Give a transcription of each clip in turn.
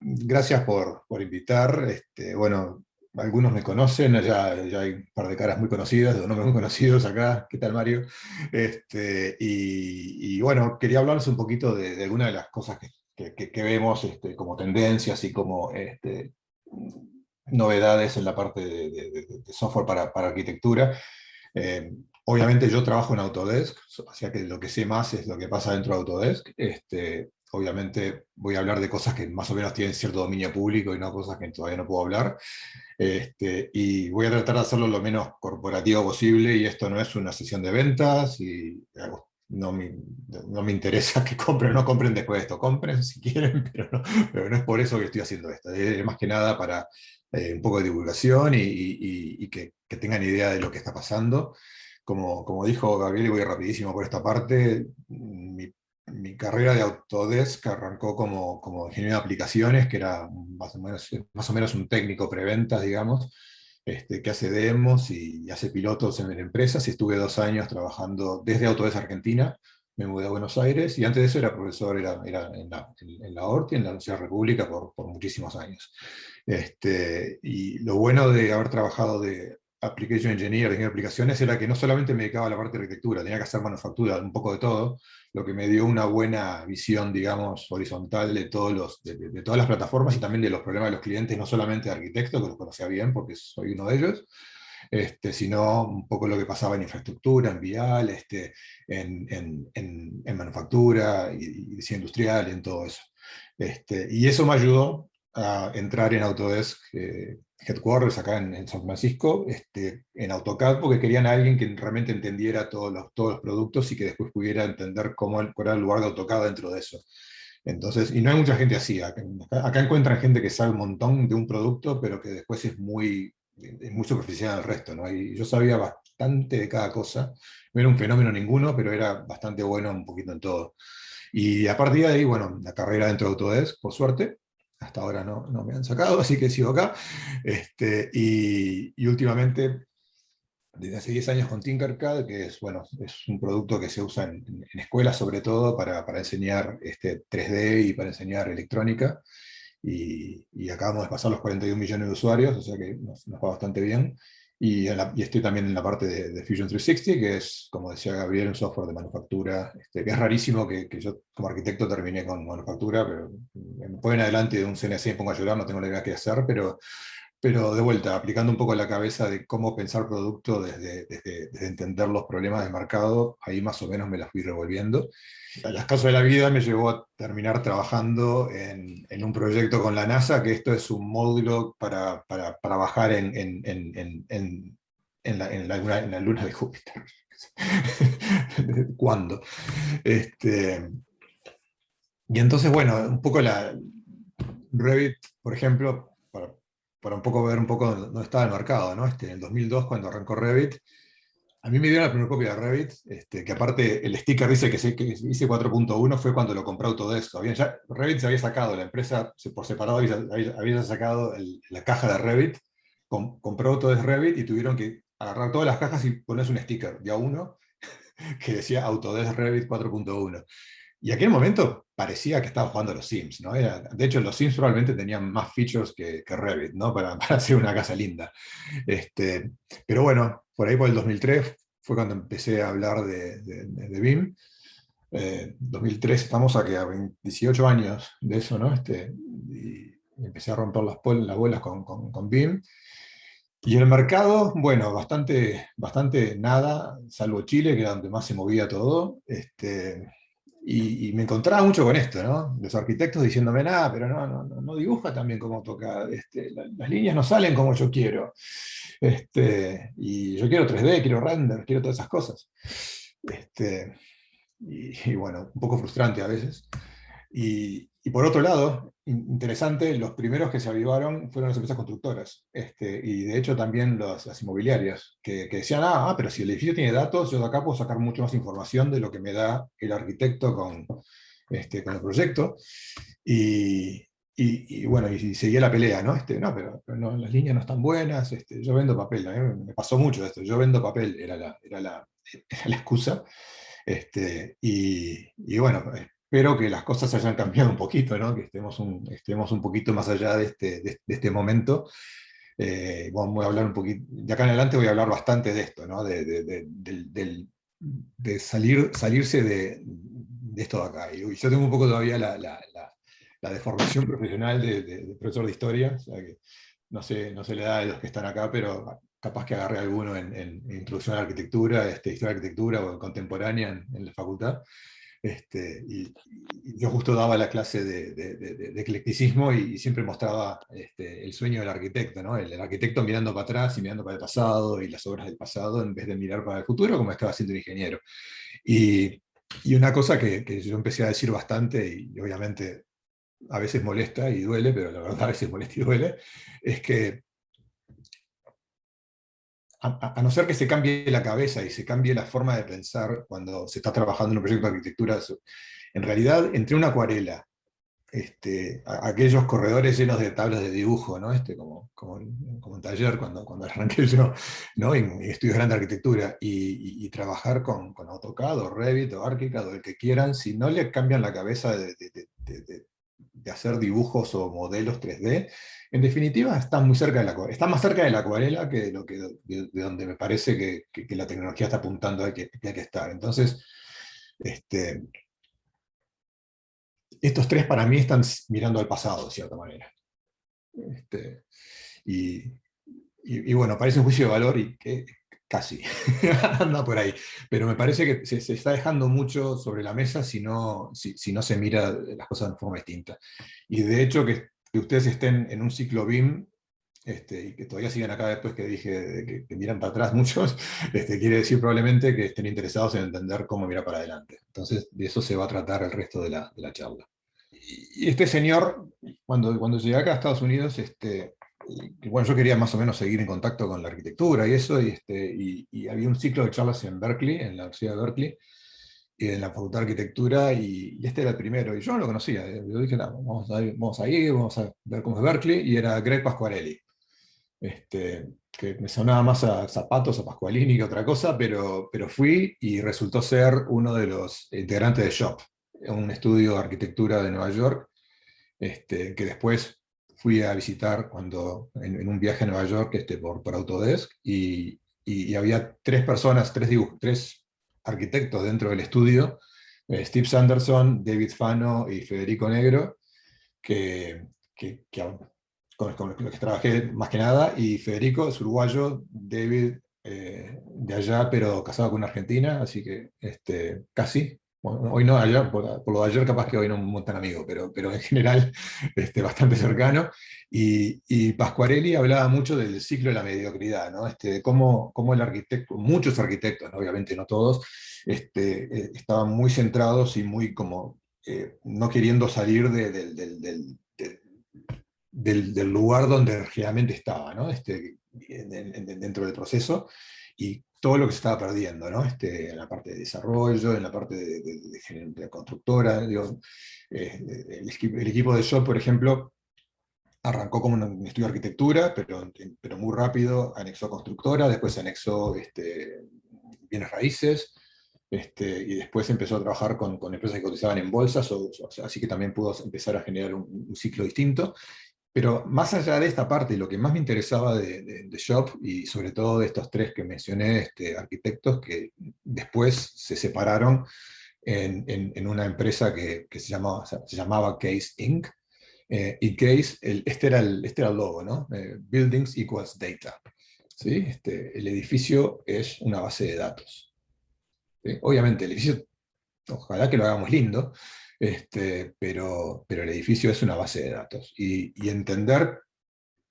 gracias por invitar. Bueno, algunos me conocen, ya hay un par de caras muy conocidas, de nombres muy conocidos acá. ¿Qué tal, Mario? Y bueno, quería hablarles un poquito de algunas de las cosas que vemos como tendencias y como novedades en la parte de software para arquitectura. Eh, Obviamente yo trabajo en Autodesk, o sea que lo que sé más es lo que pasa dentro de Autodesk. Obviamente voy a hablar de cosas que más o menos tienen cierto dominio público y no cosas que todavía no puedo hablar. Y voy a tratar de hacerlo lo menos corporativo posible, y esto no es una sesión de ventas, y no me interesa que compren o no compren después de esto. Compren si quieren, pero no es por eso que estoy haciendo esto. Es más que nada para un poco de divulgación y que tengan idea de lo que está pasando. Como dijo Gabriel, y voy rapidísimo por esta parte, mi carrera de Autodesk arrancó como ingeniero de aplicaciones, que era más o menos un técnico preventas, digamos, que hace demos y hace pilotos en empresas, y estuve 2 años trabajando desde Autodesk Argentina. Me mudé a Buenos Aires, y antes de eso era profesor, era en la ORTI, en la Universidad República, por muchísimos años. Y lo bueno de haber trabajado de Application Engineer, de aplicaciones, era que no solamente me dedicaba a la parte de arquitectura, tenía que hacer manufactura, un poco de todo, lo que me dio una buena visión, digamos, horizontal de, de todas las plataformas, y también de los problemas de los clientes, no solamente de arquitectos, que los conocía bien porque soy uno de ellos, sino un poco lo que pasaba en infraestructura, en vial, en manufactura y diseño industrial, y en todo eso. Y eso me ayudó a entrar en Autodesk Headquarters acá en San Francisco, en AutoCAD, porque querían a alguien que realmente entendiera todos los productos, y que después pudiera entender cuál era el lugar de AutoCAD dentro de eso. Entonces, y no hay mucha gente así. Acá encuentran gente que sabe un montón de un producto, pero que después es muy superficial al resto, ¿no? Y yo sabía bastante de cada cosa. No era un fenómeno ninguno, pero era bastante bueno un poquito en todo. Y a partir de ahí, bueno, la carrera dentro de Autodesk, por suerte, hasta ahora no me han sacado, así que sigo acá. Y últimamente, desde hace 10 años con Tinkercad, que es, bueno, es un producto que se usa en escuelas, sobre todo para enseñar 3D y para enseñar electrónica. Y acabamos de pasar los 41 millones de usuarios, o sea que nos va bastante bien. Y estoy también en la parte de Fusion 360, que es, como decía Gabriel, un software de manufactura, que es rarísimo que yo como arquitecto terminé con manufactura, pero me ponen adelante de un CNC y me pongo a llorar, no tengo la idea qué hacer, pero de vuelta, aplicando un poco la cabeza de cómo pensar producto desde entender los problemas de mercado, ahí más o menos me las fui revolviendo. Las causas de la vida me llevó a terminar trabajando en un proyecto con la NASA, que esto es un módulo para bajar en la luna de Júpiter. ¿Cuándo? Este, y entonces, bueno, un poco Revit, por ejemplo, para un poco ver un poco dónde estaba el mercado, ¿no? En el 2002, cuando arrancó Revit, a mí me dieron la primera copia de Revit, que aparte el sticker dice que hice 4.1, fue cuando lo compró Autodesk. Revit se había sacado, la empresa por separado había sacado la caja de Revit, compró Autodesk Revit, y tuvieron que agarrar todas las cajas y ponerse un sticker de a uno que decía Autodesk Revit 4.1. Y aquel momento parecía que estaba jugando a los Sims, ¿no? De hecho, los Sims probablemente tenían más features que Revit, ¿no? Para hacer una casa linda. Este, pero bueno, por ahí por el 2003 fue cuando empecé a hablar de BIM. 2003, estamos a 18 años de eso, ¿no? Y empecé a romper las bolas con BIM. Y el mercado, bueno, bastante nada, salvo Chile, que era donde más se movía todo. Y me encontraba mucho con esto, ¿no? Los arquitectos diciéndome, nada, pero no dibuja también como toca, las líneas no salen como yo quiero. Y yo quiero 3D, quiero render, quiero todas esas cosas. Y bueno, un poco frustrante a veces. Y por otro lado, interesante, los primeros que se avivaron fueron las empresas constructoras, y de hecho también las inmobiliarias, que decían, pero si el edificio tiene datos, yo de acá puedo sacar mucho más información de lo que me da el arquitecto con el proyecto. Y, y bueno, y seguía la pelea, ¿no? No, pero no, las líneas no están buenas, yo vendo papel, me pasó mucho esto, yo vendo papel, era la excusa. Y bueno, espero que las cosas hayan cambiado un poquito, ¿no? Que estemos un poquito más allá de este momento. Bueno, voy a hablar un poquito, de acá en adelante voy a hablar bastante de esto, ¿no? De salirse de esto de acá. Y yo tengo un poco todavía la deformación profesional de profesor de historia, o sea que no sé la edad de los que están acá, pero capaz que agarré alguno en Introducción a la Arquitectura, Historia de Arquitectura o en Contemporánea en la facultad. Y yo justo daba la clase de eclecticismo y siempre mostraba el sueño del arquitecto, ¿no? El arquitecto mirando para atrás y mirando para el pasado y las obras del pasado en vez de mirar para el futuro como estaba haciendo el ingeniero. Y, y una cosa que yo empecé a decir bastante y obviamente a veces molesta y duele, pero la verdad a veces molesta y duele, es que a no ser que se cambie la cabeza y se cambie la forma de pensar cuando se está trabajando en un proyecto de arquitectura, en realidad, entre una acuarela, aquellos corredores llenos de tablas de dibujo, ¿no? Como en taller cuando arranqué yo, ¿no? En estudios grandes de arquitectura, y trabajar con AutoCAD o Revit o ArchiCAD o el que quieran, si no le cambian la cabeza de hacer dibujos o modelos 3D, en definitiva están muy cerca de están más cerca de la acuarela que de donde me parece que la tecnología está apuntando que hay que estar. Entonces, este, estos tres para mí están mirando al pasado, de cierta manera. Este, y, y bueno, parece un juicio de valor y que casi anda por ahí. Pero me parece que se está dejando mucho sobre la mesa si no se mira las cosas de forma distinta. Y de hecho, que ustedes estén en un ciclo BIM y que todavía sigan acá después que dije que miran para atrás muchos, quiere decir probablemente que estén interesados en entender cómo mirar para adelante. Entonces, de eso se va a tratar el resto de la charla. Y este señor, cuando llegué acá a Estados Unidos, bueno, yo quería más o menos seguir en contacto con la arquitectura y eso, y había un ciclo de charlas en Berkeley, en la Universidad de Berkeley, y en la Facultad de Arquitectura, y este era el primero, y yo no lo conocía. Yo dije, no, vamos a ver cómo es Berkeley, y era Greg Pasquarelli, que me sonaba más a zapatos, a Pasqualini que otra cosa, pero fui y resultó ser uno de los integrantes de SHOP, un estudio de arquitectura de Nueva York, que después fui a visitar en un viaje a Nueva York por Autodesk, y había tres personas, tres arquitectos dentro del estudio, Steve Sanderson, David Fano y Federico Negro, que, con los que trabajé más que nada, y Federico es uruguayo, David de allá, pero casado con una argentina, así que casi. Bueno, hoy no, ayer, por lo de ayer capaz que hoy no muy tan amigo, pero en general bastante cercano. Y Pasquarelli hablaba mucho del ciclo de la mediocridad, ¿no? Cómo el arquitecto, muchos arquitectos, ¿no? Obviamente no todos, estaban muy centrados y muy como no queriendo salir del lugar donde realmente estaba, ¿no? Dentro del proceso, y todo lo que se estaba perdiendo, ¿no? En la parte de desarrollo, en la parte de constructora. Digo, el equipo de SHOP, por ejemplo, arrancó como un estudio de arquitectura, pero muy rápido anexó constructora, después anexó bienes raíces, y después empezó a trabajar con empresas que cotizaban en bolsas, así que también pudo empezar a generar un ciclo distinto. Pero más allá de esta parte, lo que más me interesaba de Shop, y sobre todo de estos tres que mencioné, arquitectos, que después se separaron en una empresa que se llamaba Case Inc. Y Case, este era el logo, ¿no? Buildings equals data. ¿Sí? El edificio es una base de datos. ¿Sí? Obviamente, el edificio, ojalá que lo hagamos lindo, pero el edificio es una base de datos. Y entender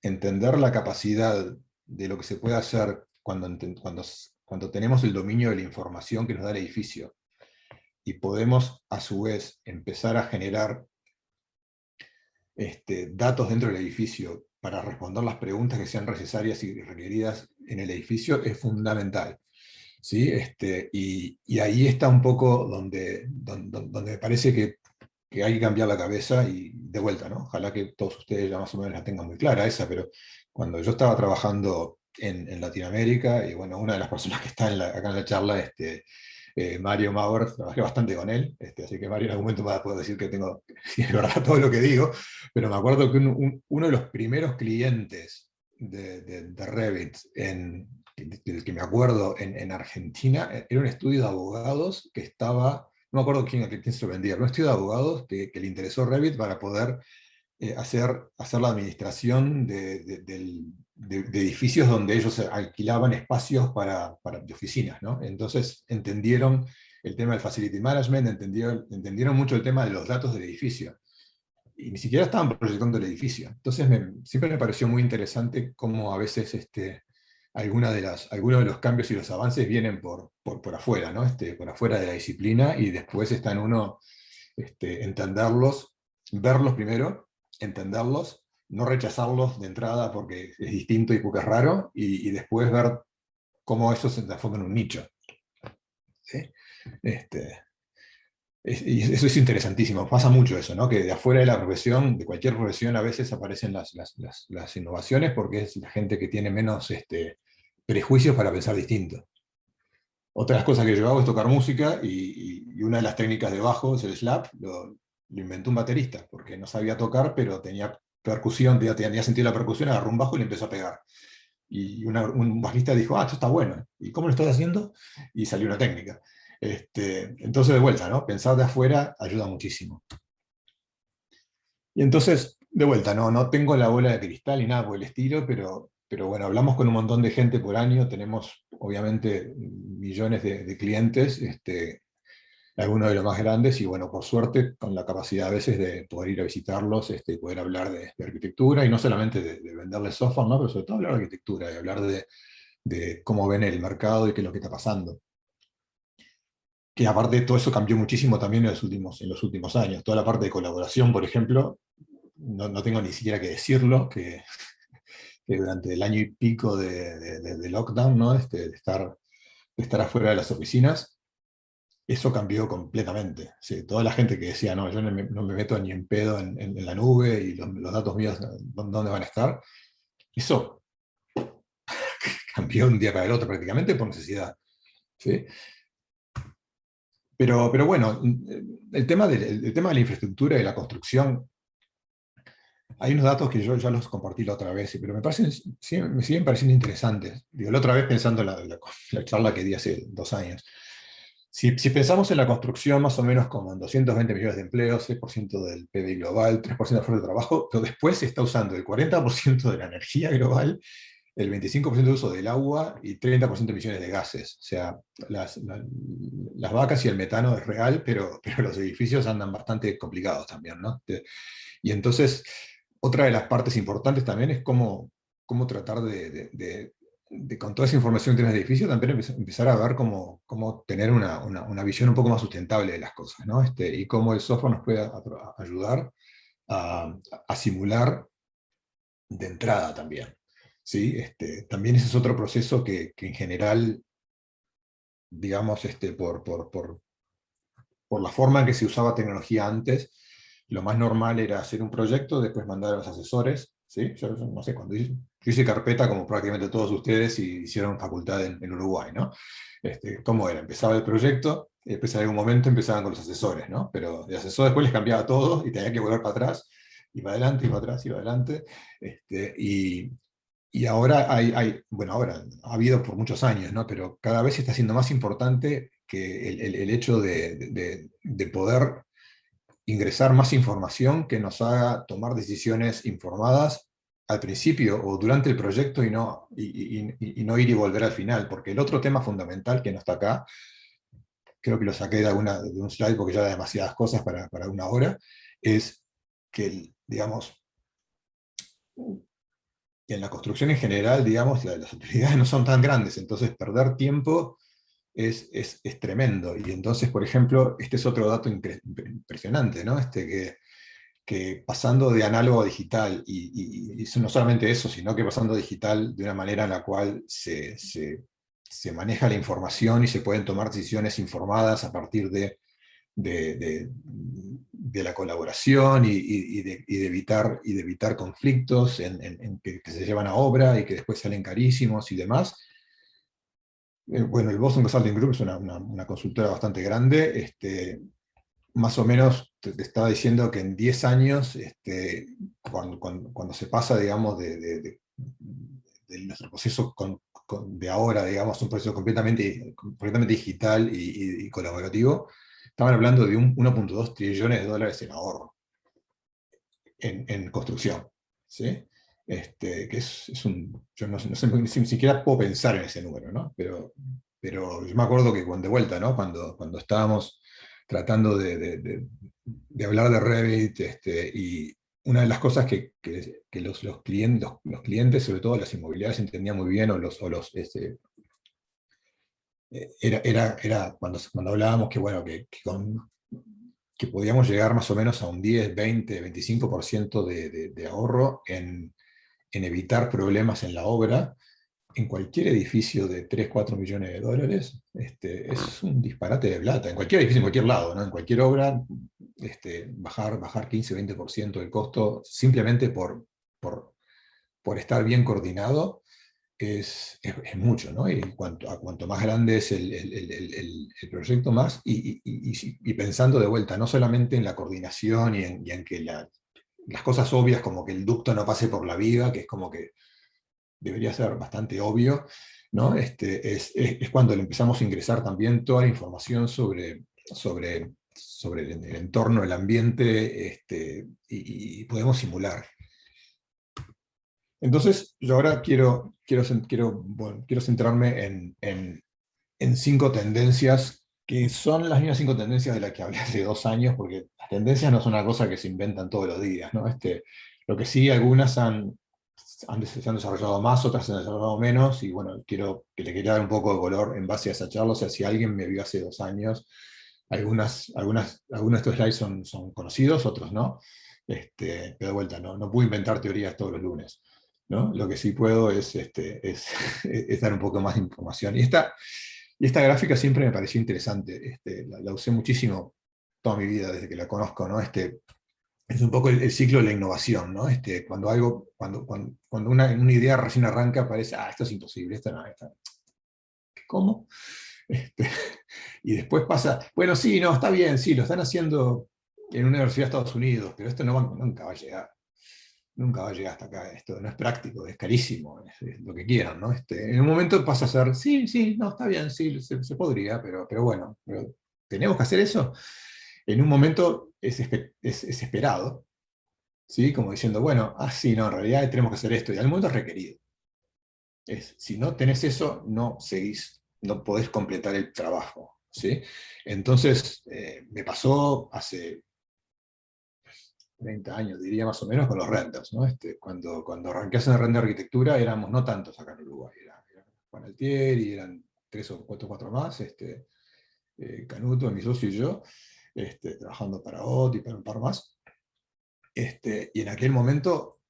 la capacidad de lo que se puede hacer cuando tenemos el dominio de la información que nos da el edificio, y podemos a su vez empezar a generar datos dentro del edificio para responder las preguntas que sean necesarias y requeridas en el edificio, es fundamental. ¿Sí? Y ahí está un poco donde me parece que hay que cambiar la cabeza, y de vuelta, ¿no? Ojalá que todos ustedes ya más o menos la tengan muy clara esa, pero cuando yo estaba trabajando en Latinoamérica, y bueno, una de las personas que está acá en la charla, Mario Maurer, trabajé bastante con él, así que Mario en algún momento me va a poder decir que tengo, si es verdad todo lo que digo, pero me acuerdo que uno de los primeros clientes de Revit, del que me acuerdo en Argentina, era un estudio de abogados que estaba, no me acuerdo a quién se lo vendía, pero un estudio de abogados que le interesó Revit para poder hacer la administración de edificios donde ellos alquilaban espacios de oficinas, ¿no? Entonces entendieron el tema del facility management, entendieron mucho el tema de los datos del edificio. Y ni siquiera estaban proyectando el edificio. Entonces siempre me pareció muy interesante cómo a veces algunos de los cambios y los avances vienen por afuera, ¿no? Por afuera de la disciplina, y después está en uno entenderlos, verlos primero, entenderlos, no rechazarlos de entrada porque es distinto y porque es raro, y después ver cómo eso se transforma en un nicho. ¿Sí? Y eso es interesantísimo, pasa mucho eso, ¿no? Que de afuera de la profesión, de cualquier profesión, a veces aparecen las innovaciones porque es la gente que tiene menos prejuicios para pensar distinto. Otras cosas que yo hago es tocar música, y una de las técnicas de bajo es el slap, lo inventó un baterista, porque no sabía tocar, pero tenía percusión, tenía sentido la percusión, agarró un bajo y le empezó a pegar. Y un bajista dijo, esto está bueno, ¿y cómo lo estás haciendo? Y salió una técnica. Entonces, de vuelta, ¿no? Pensar de afuera ayuda muchísimo. Y entonces, de vuelta, no tengo la bola de cristal ni nada por el estilo, pero bueno, hablamos con un montón de gente por año, tenemos obviamente millones de clientes, algunos de los más grandes, y bueno, por suerte, con la capacidad a veces de poder ir a visitarlos, poder hablar de arquitectura, y no solamente de venderles software, ¿no? Pero sobre todo hablar de arquitectura, y hablar de cómo ven el mercado y qué es lo que está pasando. Que aparte de todo eso cambió muchísimo también en los últimos años. Toda la parte de colaboración, por ejemplo, no tengo ni siquiera que decirlo, que durante el año y pico de lockdown, ¿no? De estar afuera de las oficinas, eso cambió completamente. Sí, toda la gente que decía, no, yo no me meto ni en pedo en la nube, y los datos míos, ¿dónde van a estar? Eso cambió de un día para el otro prácticamente por necesidad. ¿Sí? Pero bueno, el tema de la infraestructura y la construcción, hay unos datos que yo ya los compartí la otra vez, pero me siguen pareciendo interesantes. Digo, la otra vez pensando en la charla que di hace 2 años. Si pensamos en la construcción más o menos como en 220 millones de empleos, 6% del PIB global, 3% de fuerza de trabajo, pero después se está usando el 40% de la energía global, el 25% de uso del agua y 30% de emisiones de gases. O sea, las vacas y el metano es real, pero los edificios andan bastante complicados también, ¿no? Y entonces, otra de las partes importantes también es cómo tratar con toda esa información que tiene el edificio, también empezar a ver cómo tener una visión un poco más sustentable de las cosas, ¿no? Y cómo el software nos puede ayudar a, a simular de entrada también. ¿Sí? También ese es otro proceso que en general, digamos, por la forma en que se usaba tecnología antes, lo más normal era hacer un proyecto, después mandar a los asesores. ¿Sí? Yo no sé, yo hice carpeta como prácticamente todos ustedes y hicieron facultad en Uruguay, ¿no? ¿Cómo era? Empezaba el proyecto, y después en algún momento empezaban con los asesores, ¿no? Pero el asesor después les cambiaba todo y tenía que volver para atrás, y para adelante, y para atrás, y para adelante. Y ahora bueno, ahora ha habido por muchos años, ¿no? Pero cada vez está siendo más importante que el hecho de poder ingresar más información que nos haga tomar decisiones informadas al principio o durante el proyecto, y no ir y volver al final, porque el otro tema fundamental que no está acá, creo que lo saqué de un slide porque ya da demasiadas cosas para una hora, es que, digamos, en la construcción en general, digamos, las utilidades no son tan grandes, entonces perder tiempo es tremendo. Y entonces, por ejemplo, este es otro dato impresionante, ¿no? Que pasando de análogo a digital, y eso no solamente eso, sino que pasando a digital de una manera en la cual se maneja la información y se pueden tomar decisiones informadas a partir de la colaboración, y de evitar conflictos que se llevan a obra y que después salen carísimos y demás. Bueno, el Boston Consulting Group es una consultora bastante grande. Más o menos te estaba diciendo que en 10 años, cuando se pasa, digamos, de nuestro proceso de ahora, digamos, un proceso completamente digital y colaborativo, estaban hablando de 1,2 trillones de dólares en ahorro en construcción. ¿Sí? Que es yo no sé, ni siquiera puedo pensar en ese número, ¿no? Pero yo me acuerdo que de vuelta, ¿no? Cuando estábamos tratando de hablar de Revit, y una de las cosas que los clientes, sobre todo las inmobiliarias, entendían muy bien, era cuando hablábamos que, bueno, que podíamos llegar más o menos a un 10, 20, 25% de ahorro en evitar problemas en la obra. En cualquier edificio de 3 4 millones de dólares, es un disparate de plata. En cualquier edificio, en cualquier lado, ¿no? En cualquier obra, bajar 15-20% del costo simplemente por estar bien coordinado es mucho, ¿no? Y cuanto más grande es el proyecto, más, y pensando de vuelta, no solamente en la coordinación y en que las cosas obvias, como que el ducto no pase por la viga, que es como que debería ser bastante obvio, ¿no? Es cuando le empezamos a ingresar también toda la información sobre el entorno, el ambiente, y podemos simular. Entonces, yo ahora quiero centrarme en 5 tendencias que son las mismas 5 tendencias de las que hablé hace 2 años, porque las tendencias no son una cosa que se inventan todos los días, ¿no? Lo que sí, algunas se han desarrollado más, otras se han desarrollado menos, y bueno, le quería dar un poco de color en base a esa charla. O sea, si alguien me vio hace 2 años, algunos de estos slides son conocidos, otros no. Pero de vuelta, no puedo inventar teorías todos los lunes, ¿no? Lo que sí puedo es dar un poco más de información. Y esta gráfica siempre me pareció interesante. La usé muchísimo toda mi vida desde que la conozco, ¿no? Es un poco el ciclo de la innovación, ¿no? Cuando una idea recién arranca, parece, esto es imposible, esto no, ¿cómo? Este, y después pasa, bueno, sí, no, está bien, sí, lo están haciendo en una universidad de Estados Unidos, pero esto nunca va a llegar. Nunca va a llegar hasta acá. Esto no es práctico, es carísimo, es lo que quieran, ¿no? En un momento pasa a ser, sí, sí, no, está bien, sí, se podría, pero bueno, ¿tenemos que hacer eso? En un momento es esperado, ¿sí? Como diciendo, bueno, sí, no, en realidad tenemos que hacer esto, y al momento es requerido. Si no tenés eso, no seguís, no podés completar el trabajo, ¿sí? Entonces, me pasó hace 30 años, diría más o menos, con los renders, ¿no? Cuando arranqué a hacer render arquitectura, éramos no tantos acá en Uruguay, era Juan Altieri, eran 3 o 4 más, Canuto, mi socio y yo, trabajando para OT y para un par más. Y en aquel momento,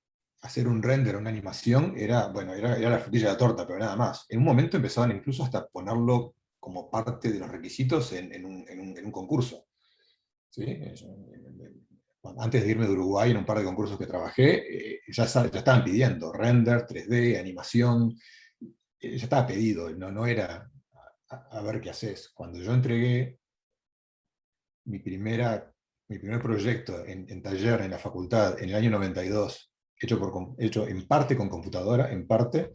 hacer un render, una animación, era la frutilla de la torta, pero nada más. En un momento empezaban incluso hasta ponerlo como parte de los requisitos en un concurso. ¿Sí? Antes de irme de Uruguay, en un par de concursos que trabajé, ya estaban pidiendo render, 3D, animación, ya estaba pedido, no era a ver qué haces. Cuando yo entregué mi, primera, mi primer proyecto en taller en la facultad en el año 92, hecho en parte con computadora, en parte,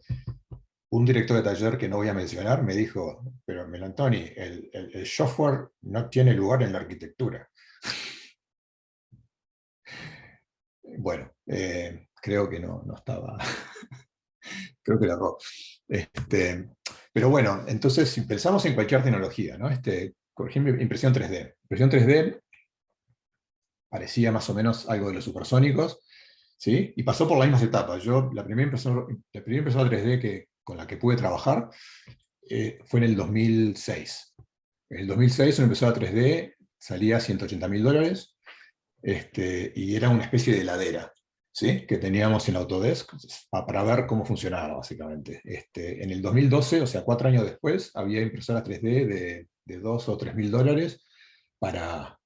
un director de taller que no voy a mencionar me dijo, pero Melantoni, el software no tiene lugar en la arquitectura. Bueno, creo que no estaba, creo que le erró. Pero bueno, entonces si pensamos en cualquier tecnología, ¿no? Por ejemplo, impresión 3D. Impresión 3D parecía más o menos algo de los supersónicos, ¿sí? Y pasó por las mismas etapas. La primera impresora 3D con la que pude trabajar fue en el 2006. En el 2006 una impresora 3D salía a $180.000, y era una especie de heladera, ¿sí? Que teníamos en Autodesk para ver cómo funcionaba, básicamente. En el 2012, o sea, 4 años después, había impresoras 3D de $2 o $3.000 para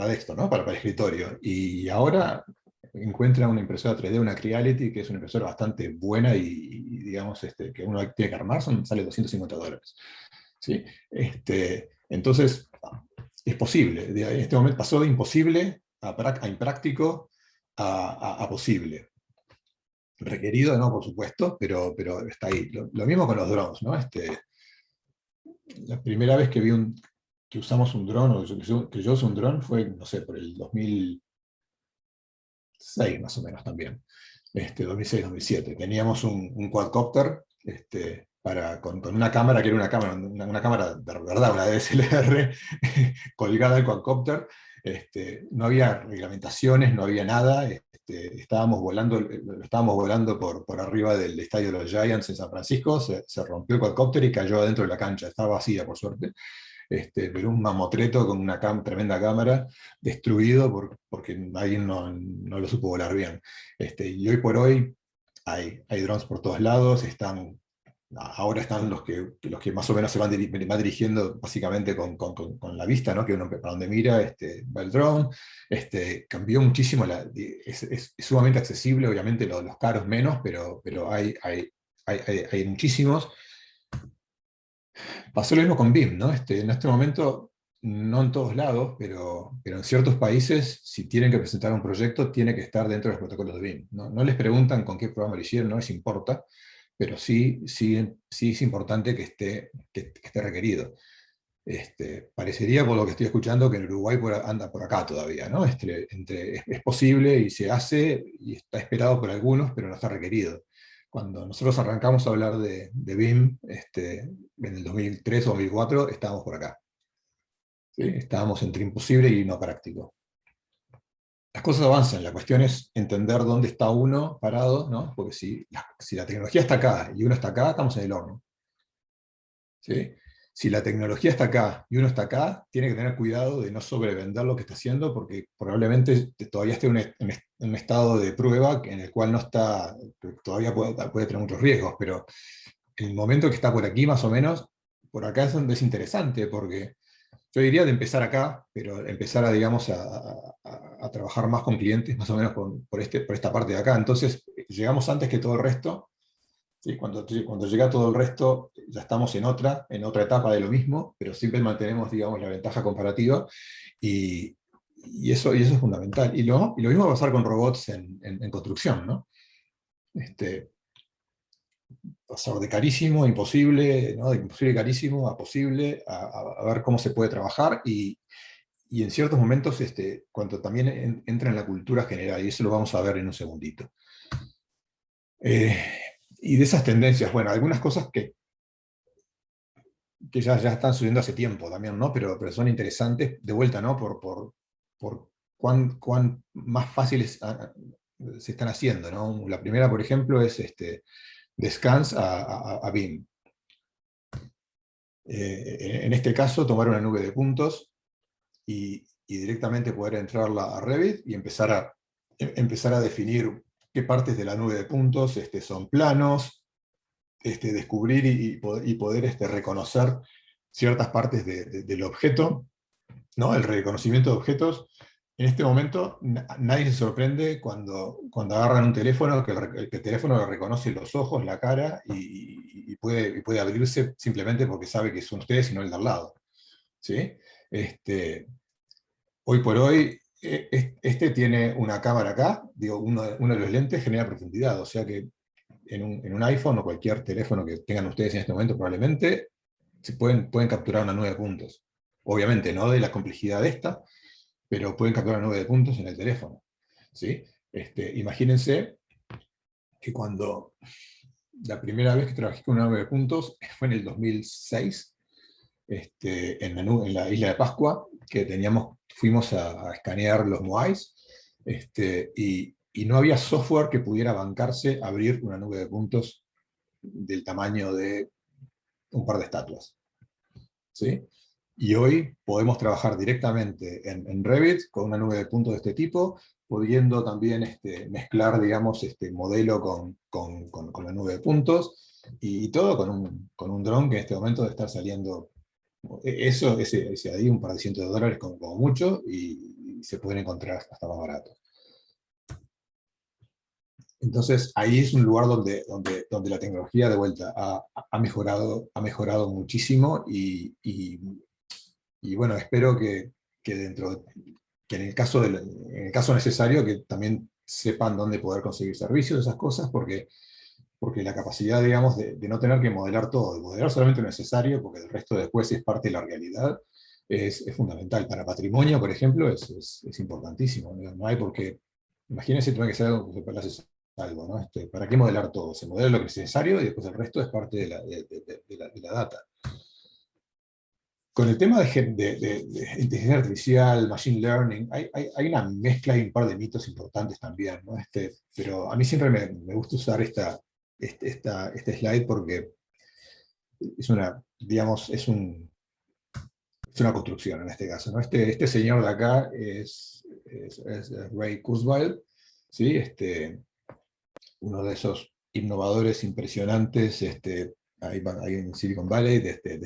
desktop, ¿no? Para escritorio. Y ahora encuentra una impresora 3D, una Creality, que es una impresora bastante buena digamos, que uno tiene que armar, sale $250. ¿Sí? Entonces, es posible. En este momento pasó de imposible a impráctico a posible. Requerido, no, por supuesto, pero está ahí. Lo mismo con los drones, ¿no? La primera vez que usamos un dron, o que yo usé un dron, fue, no sé, por el 2006 más o menos también. 2006-2007. Teníamos un quadcopter con una cámara que era una cámara de verdad, una DSLR, colgada del quadcopter. No había reglamentaciones, no había nada. Lo estábamos volando por arriba del estadio de los Giants en San Francisco, se rompió el quadcopter y cayó adentro de la cancha. Estaba vacía, por suerte. Pero un mamotreto con una tremenda cámara, destruido porque alguien no lo supo volar bien. Y hoy por hoy hay drones por todos lados, ahora están los que más o menos se van dirigiendo básicamente con la vista, ¿no? Que uno para donde mira va el drone. Cambió muchísimo, es sumamente accesible, obviamente los caros menos, pero hay muchísimos. Pasó lo mismo con BIM, ¿no? En este momento, no en todos lados, pero en ciertos países, si tienen que presentar un proyecto, tiene que estar dentro de los protocolos de BIM. No les preguntan con qué programa lo hicieron, no les importa, pero sí es importante que esté requerido. Parecería, por lo que estoy escuchando, que en Uruguay anda por acá todavía, ¿no? Es posible y se hace y está esperado por algunos, pero no está requerido. Cuando nosotros arrancamos a hablar de BIM, en el 2003 o 2004, estábamos por acá. ¿Sí? Estábamos entre imposible y no práctico. Las cosas avanzan, la cuestión es entender dónde está uno parado, ¿no? Porque si la tecnología está acá y uno está acá, estamos en el horno. ¿Sí? Si la tecnología está acá y uno está acá, tiene que tener cuidado de no sobrevender lo que está haciendo, porque probablemente todavía esté en un estado de prueba en el cual no está, todavía puede tener muchos riesgos, pero el momento que está por aquí más o menos, por acá es donde es interesante, porque yo diría de empezar acá, pero empezar digamos, a trabajar más con clientes, más o menos por esta parte de acá. Entonces, llegamos antes que todo el resto. ¿Sí? Cuando llega todo el resto, ya estamos en otra etapa de lo mismo, pero siempre mantenemos, digamos, la ventaja comparativa, y, y eso es fundamental. Y lo mismo va a pasar con robots en construcción, ¿no? Pasar de carísimo a imposible, ¿no? De imposible carísimo a posible, a ver cómo se puede trabajar, y en ciertos momentos, cuando también entra en la cultura general, y eso lo vamos a ver en un segundito. Eh, y de esas tendencias, bueno, algunas cosas que ya están subiendo hace tiempo también, ¿no? Pero son interesantes, de vuelta, ¿no? Por cuán más fáciles se están haciendo, ¿no? La primera, por ejemplo, es de scans a BIM. En este caso, tomar una nube de puntos y directamente poder entrarla a Revit y empezar a definir qué partes de la nube de puntos son planos, descubrir y poder reconocer ciertas partes del objeto, ¿no? El reconocimiento de objetos. En este momento nadie se sorprende cuando agarran un teléfono, que el teléfono le reconoce los ojos, la cara, y puede abrirse simplemente porque sabe que son ustedes y no el de al lado. ¿Sí? Hoy por hoy, tiene una cámara acá, digo, uno de los lentes genera profundidad, o sea que en un iPhone o cualquier teléfono que tengan ustedes en este momento probablemente, pueden capturar una nube de puntos. Obviamente no de la complejidad de esta, pero pueden capturar una nube de puntos en el teléfono. ¿Sí? Imagínense que cuando la primera vez que trabajé con una nube de puntos fue en el 2006, en la isla de Pascua, que fuimos a escanear los Moais, y no había software que pudiera bancarse abrir una nube de puntos del tamaño de un par de estatuas. ¿Sí? Y hoy podemos trabajar directamente en Revit con una nube de puntos de este tipo, pudiendo también mezclar, digamos, modelo con la nube de puntos, y todo con un dron que en este momento debe estar saliendo, ese ahí, un par de cientos de dólares como mucho, y se pueden encontrar hasta más baratos. Entonces, ahí es un lugar donde la tecnología de vuelta ha mejorado muchísimo y bueno, espero que dentro, que en el caso necesario, que también sepan dónde poder conseguir servicios, esas cosas, porque la capacidad, digamos, de no tener que modelar todo, de modelar solamente lo necesario, porque el resto después es parte de la realidad, es fundamental. Para patrimonio, por ejemplo, es importantísimo. No hay por qué, imagínense tener que hacer algo, que haces algo, ¿no? ¿Para qué modelar todo? Se modela lo que es necesario y después el resto es parte de la data. Con el tema de inteligencia artificial, machine learning, hay una mezcla y un par de mitos importantes también, ¿no? Pero a mí siempre me gusta usar este slide porque es una, digamos, es una construcción en este caso, ¿no? Este señor de acá es Ray Kurzweil, ¿sí? Uno de esos innovadores impresionantes, ahí en Silicon Valley, desde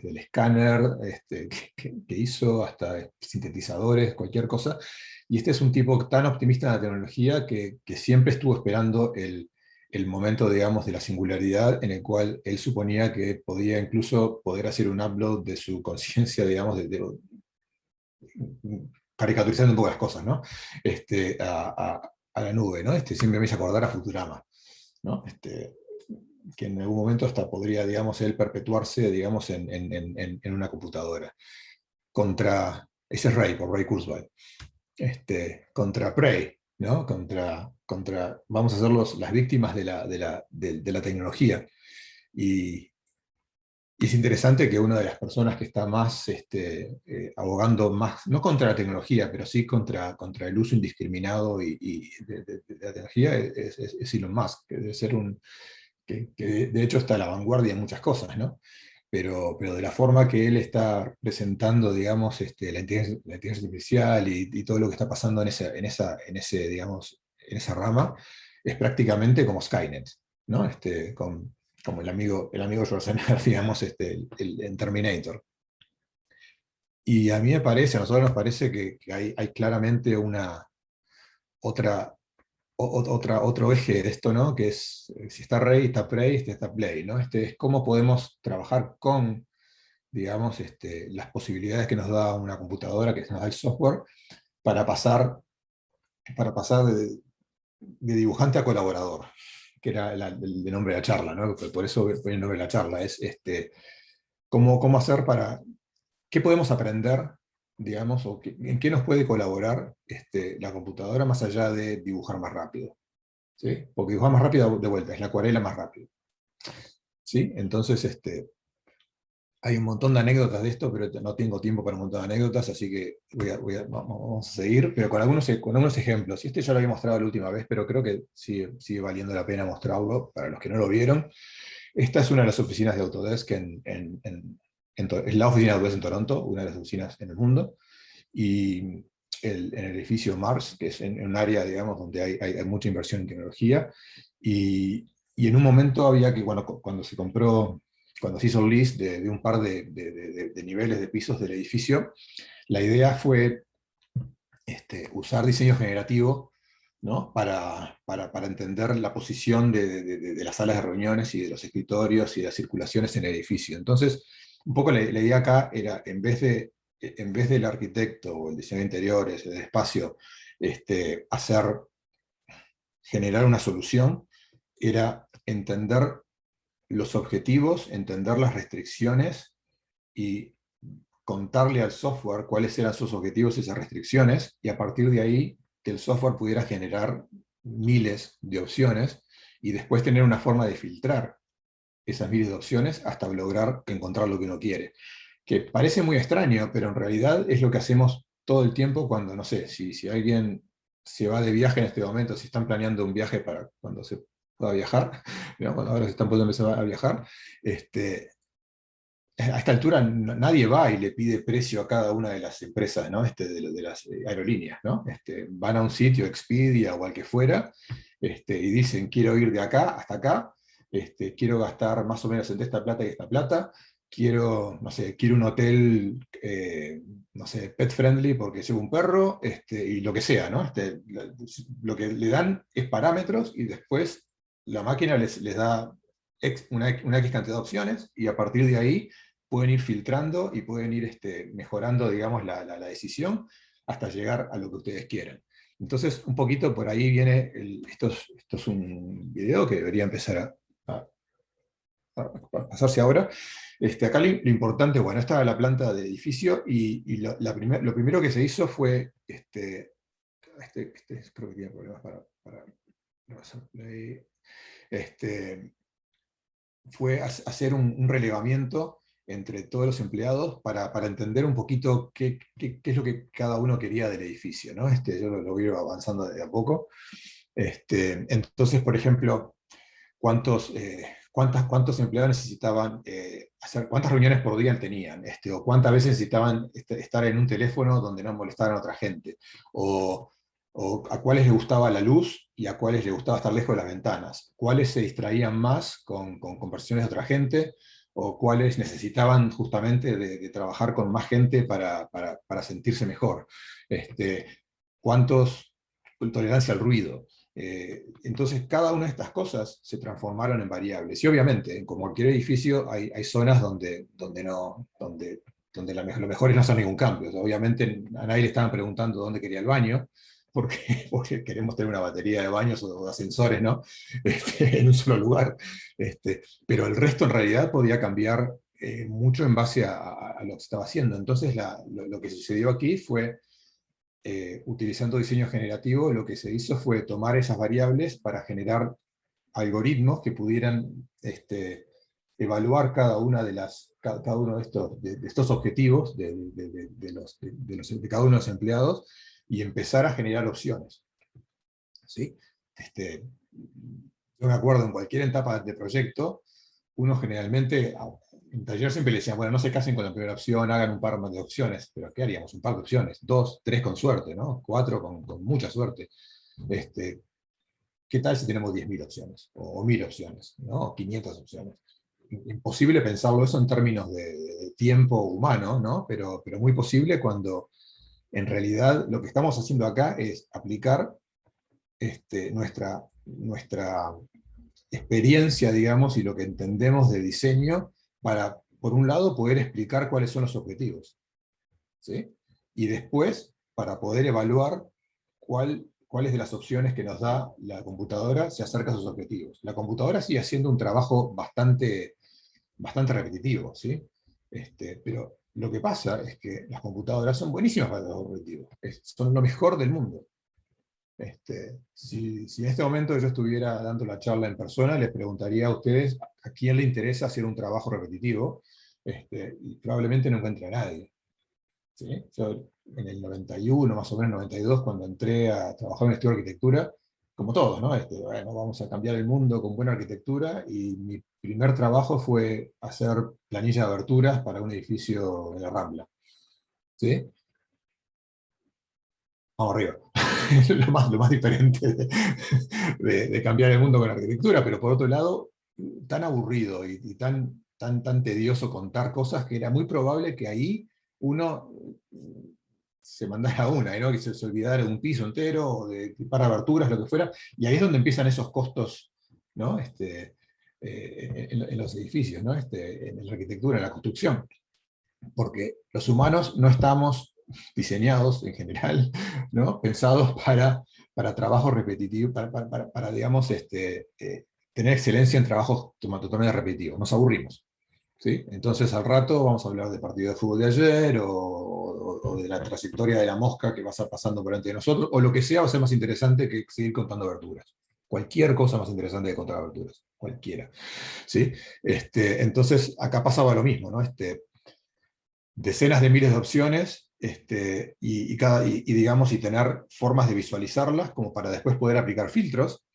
el escáner que hizo hasta sintetizadores, cualquier cosa. Y este es un tipo tan optimista en la tecnología que siempre estuvo esperando el momento, digamos, de la singularidad en el cual él suponía que podía incluso poder hacer un upload de su conciencia, digamos, caricaturizando un poco las cosas, ¿no? A la nube, ¿no? Siempre me hizo acordar a Futurama, ¿no? Que en algún momento hasta podría, digamos, él perpetuarse, digamos, en una computadora. Ese es Ray, por Ray Kurzweil, contra Prey, ¿no? Vamos a ser las víctimas de la tecnología. Y, y es interesante que una de las personas que está más abogando más, no contra la tecnología, pero sí contra el uso indiscriminado de la tecnología es Elon Musk, que debe ser que de hecho está a la vanguardia en muchas cosas, ¿no? Pero de la forma que él está presentando, digamos, la inteligencia artificial y todo lo que está pasando digamos, en esa rama, es prácticamente como Skynet, ¿no? Como el amigo Schwarzenegger, digamos, en Terminator. Y a mí me parece, a nosotros nos parece que hay claramente otra, otro eje de esto, ¿no? Que es, si está Ray, está Prey, está Play, ¿no? Es cómo podemos trabajar con, digamos, las posibilidades que nos da una computadora, que nos da el software, para pasar, de dibujante a colaborador, que era el nombre de la charla, ¿no? Por eso fue el nombre de la charla, es cómo hacer qué podemos aprender, digamos, en qué nos puede colaborar la computadora más allá de dibujar más rápido. ¿Sí? Porque dibujar más rápido de vuelta, es la acuarela más rápido. ¿Sí? Entonces, hay un montón de anécdotas de esto, pero no tengo tiempo para un montón de anécdotas, así que vamos a seguir, pero con algunos ejemplos. Y ya lo había mostrado la última vez, pero creo que sigue valiendo la pena mostrarlo para los que no lo vieron. Esta es una de las oficinas de Autodesk es la oficina de Autodesk en Toronto, una de las oficinas en el mundo, y en el edificio Mars, que es en un área, digamos, donde hay mucha inversión en tecnología, y en un momento había que, bueno, cuando se hizo el list de un par de niveles de pisos del edificio, la idea fue usar diseño generativo, ¿no? Para entender la posición de las salas de reuniones y de los escritorios y de las circulaciones en el edificio. Entonces, un poco la idea acá era, en vez del arquitecto o el diseño de interiores, el espacio, generar una solución, era entender los objetivos, entender las restricciones y contarle al software cuáles eran sus objetivos y esas restricciones, y a partir de ahí que el software pudiera generar miles de opciones y después tener una forma de filtrar esas miles de opciones hasta lograr encontrar lo que uno quiere. Que parece muy extraño, pero en realidad es lo que hacemos todo el tiempo cuando, no sé, si alguien se va de viaje en este momento, si están planeando un viaje para cuando se pueda viajar, digamos, cuando ahora se están poniendo empezar a viajar, a esta altura nadie va y le pide precio a cada una de las empresas, ¿no? de las aerolíneas, ¿no? Van a un sitio, Expedia o al que fuera, y dicen, quiero ir de acá hasta acá, quiero gastar más o menos entre esta plata y esta plata, quiero, no sé, quiero un hotel, no sé, pet friendly porque llevo un perro, y lo que sea, ¿no? Lo que le dan es parámetros y después la máquina les da una X cantidad de opciones y a partir de ahí pueden ir filtrando y pueden ir mejorando, digamos, la decisión hasta llegar a lo que ustedes quieran. Entonces, un poquito por ahí viene, esto es un video que debería empezar a a pasarse ahora. Acá lo importante, bueno, esta es la planta de edificio y lo primero que se hizo fue, creo que tiene problemas para no hacer play. este, Fue hacer un relevamiento entre todos los empleados para entender un poquito qué es lo que cada uno quería del edificio, ¿no? Yo lo voy a ir avanzando de a poco. Entonces, por ejemplo, cuántos empleados necesitaban hacer, cuántas reuniones por día tenían, o cuántas veces necesitaban estar en un teléfono donde no molestaran a otra gente, o, o a cuáles les gustaba la luz y a cuáles les gustaba estar lejos de las ventanas, cuáles se distraían más con conversaciones de otra gente, o cuáles necesitaban justamente de trabajar con más gente para sentirse mejor, cuántos tolerancia al ruido. Entonces, cada una de estas cosas se transformaron en variables. Y obviamente, como cualquier edificio, hay zonas donde lo mejor es no hacer ningún cambio. O sea, obviamente, a nadie le estaban preguntando dónde quería el baño, porque, porque queremos tener una batería de baños o de ascensores, ¿no? En un solo lugar. Pero el resto, en realidad, podía cambiar mucho en base a lo que se estaba haciendo. Entonces, lo que sucedió aquí fue utilizando diseño generativo, lo que se hizo fue tomar esas variables para generar algoritmos que pudieran evaluar cada uno de estos objetivos de cada uno de los empleados y empezar a generar opciones. ¿Sí? Yo me acuerdo en cualquier etapa de proyecto, uno generalmente, en taller siempre le decían, bueno, no se casen con la primera opción, hagan un par más de opciones, pero ¿qué haríamos? Un par de opciones, dos, tres con suerte, ¿no? Cuatro con mucha suerte. Este, ¿Qué tal si tenemos 10.000 opciones? O 1.000 opciones, ¿no? O 500 opciones. Imposible pensarlo eso en términos de tiempo humano, ¿no? Pero muy posible cuando en realidad lo que estamos haciendo acá es aplicar nuestra experiencia, digamos, y lo que entendemos de diseño para, por un lado, poder explicar cuáles son los objetivos, ¿sí? Y después, para poder evaluar cuáles de las opciones que nos da la computadora se acerca a sus objetivos. La computadora sigue haciendo un trabajo bastante repetitivo, ¿sí? Pero lo que pasa es que las computadoras son buenísimas para los objetivos, son lo mejor del mundo. Si en este momento yo estuviera dando la charla en persona, les preguntaría a ustedes a quién le interesa hacer un trabajo repetitivo, y probablemente no encuentre a nadie. ¿Sí? Yo en el 91, más o menos 92, cuando entré a trabajar en estudio de arquitectura, como todos, ¿no? Bueno, vamos a cambiar el mundo con buena arquitectura, y mi primer trabajo fue hacer planilla de aberturas para un edificio en la Rambla. ¿Sí? Vamos arriba. Lo más diferente de cambiar el mundo con la arquitectura, pero por otro lado, tan aburrido y tan tedioso contar cosas que era muy probable que ahí uno se mandara una, ¿no? Que se olvidara de un piso entero o de para aberturas, lo que fuera, y ahí es donde empiezan esos costos, ¿no? En los edificios, ¿no? En la arquitectura, en la construcción, porque los humanos no estamos diseñados en general, ¿no? Pensados para trabajos repetitivos, digamos, tener excelencia en trabajos totalmente repetitivos. Nos aburrimos. ¿Sí? Entonces al rato vamos a hablar de partido de fútbol de ayer, o de la trayectoria de la mosca que va a estar pasando por delante de nosotros, o lo que sea va a ser más interesante que seguir contando aberturas. Cualquier cosa más interesante que contar aberturas. Cualquiera. ¿Sí? Entonces acá pasaba lo mismo, ¿no? Decenas de miles de opciones, digamos, y tener formas de visualizarlas como para después poder aplicar filtros,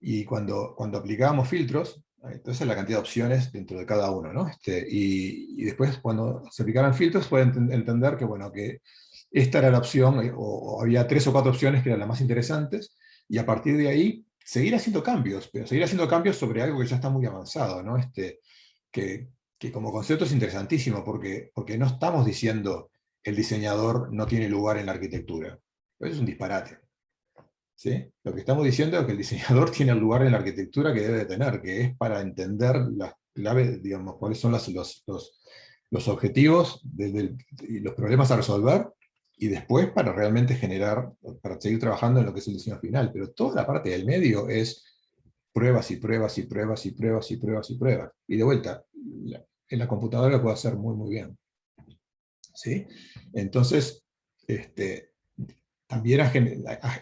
y cuando aplicábamos filtros, entonces la cantidad de opciones dentro de cada uno, ¿no? Y después cuando se aplicaran filtros pueden entender que, bueno, que esta era la opción, o había tres o cuatro opciones que eran las más interesantes, y a partir de ahí seguir haciendo cambios, pero seguir haciendo cambios sobre algo que ya está muy avanzado, ¿no? Que que como concepto es interesantísimo, porque no estamos diciendo el diseñador no tiene lugar en la arquitectura. Eso es un disparate. ¿Sí? Lo que estamos diciendo es que el diseñador tiene el lugar en la arquitectura que debe de tener, que es para entender las claves, digamos, cuáles son los objetivos y los problemas a resolver, y después para realmente generar, para seguir trabajando en lo que es el diseño final. Pero toda la parte del medio es pruebas y pruebas y pruebas y pruebas y pruebas y pruebas. Y de vuelta, en la computadora lo puede hacer muy, muy bien. ¿Sí? Entonces, también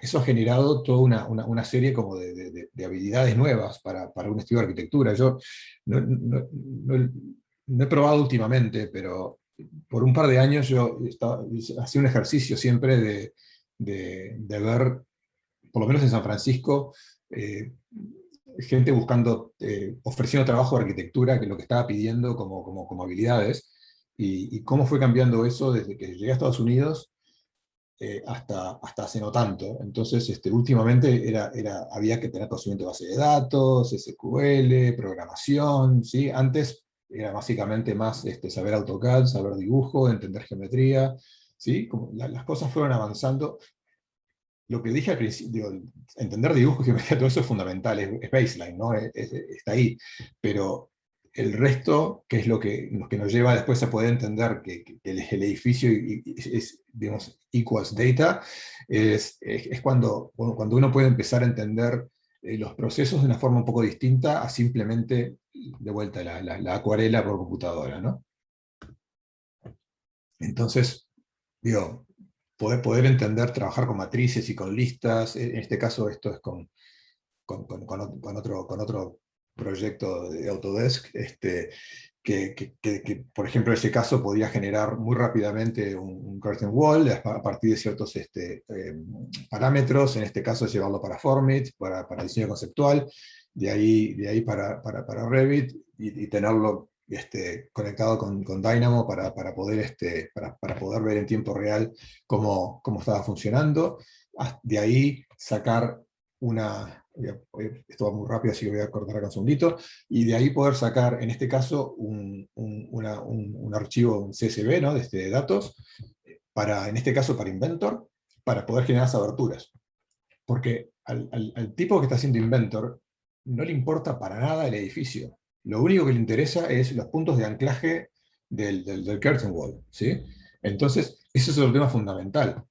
eso ha generado toda una serie como de habilidades nuevas para un estudio de arquitectura. Yo no he probado últimamente, pero por un par de años yo hacía un ejercicio siempre de ver, por lo menos en San Francisco, gente buscando, ofreciendo trabajo de arquitectura, que es lo que estaba pidiendo como habilidades, y cómo fue cambiando eso desde que llegué a Estados Unidos hasta hace no tanto. Entonces, últimamente había que tener conocimiento de base de datos, SQL, programación, ¿sí? Antes era básicamente más saber AutoCAD, saber dibujo, entender geometría, ¿sí? Como las cosas fueron avanzando. Lo que dije al principio, digo, entender dibujo y geometría, todo eso es fundamental, es baseline, ¿no? Está ahí. Pero el resto, que es lo que nos lleva después a poder entender que el edificio es, digamos, equals data, es cuando uno puede empezar a entender los procesos de una forma un poco distinta a simplemente, de vuelta, la acuarela por computadora, ¿no? Entonces, digo, poder entender, trabajar con matrices y con listas, en este caso esto es con otro proyecto de Autodesk, que, por ejemplo, en ese caso podía generar muy rápidamente un curtain wall a partir de ciertos parámetros, en este caso llevarlo para Formit, para diseño conceptual, de ahí para Revit, y tenerlo conectado con Dynamo para poder ver en tiempo real cómo estaba funcionando. De ahí sacar esto va muy rápido, así que voy a cortar acá un segundito, y de ahí poder sacar, en este caso, un archivo, un CSV, ¿no? De datos, en este caso para Inventor, para poder generar esas aberturas. Porque al tipo que está haciendo Inventor no le importa para nada el edificio. Lo único que le interesa es los puntos de anclaje del curtain wall, ¿sí? Entonces, ese es el tema fundamental.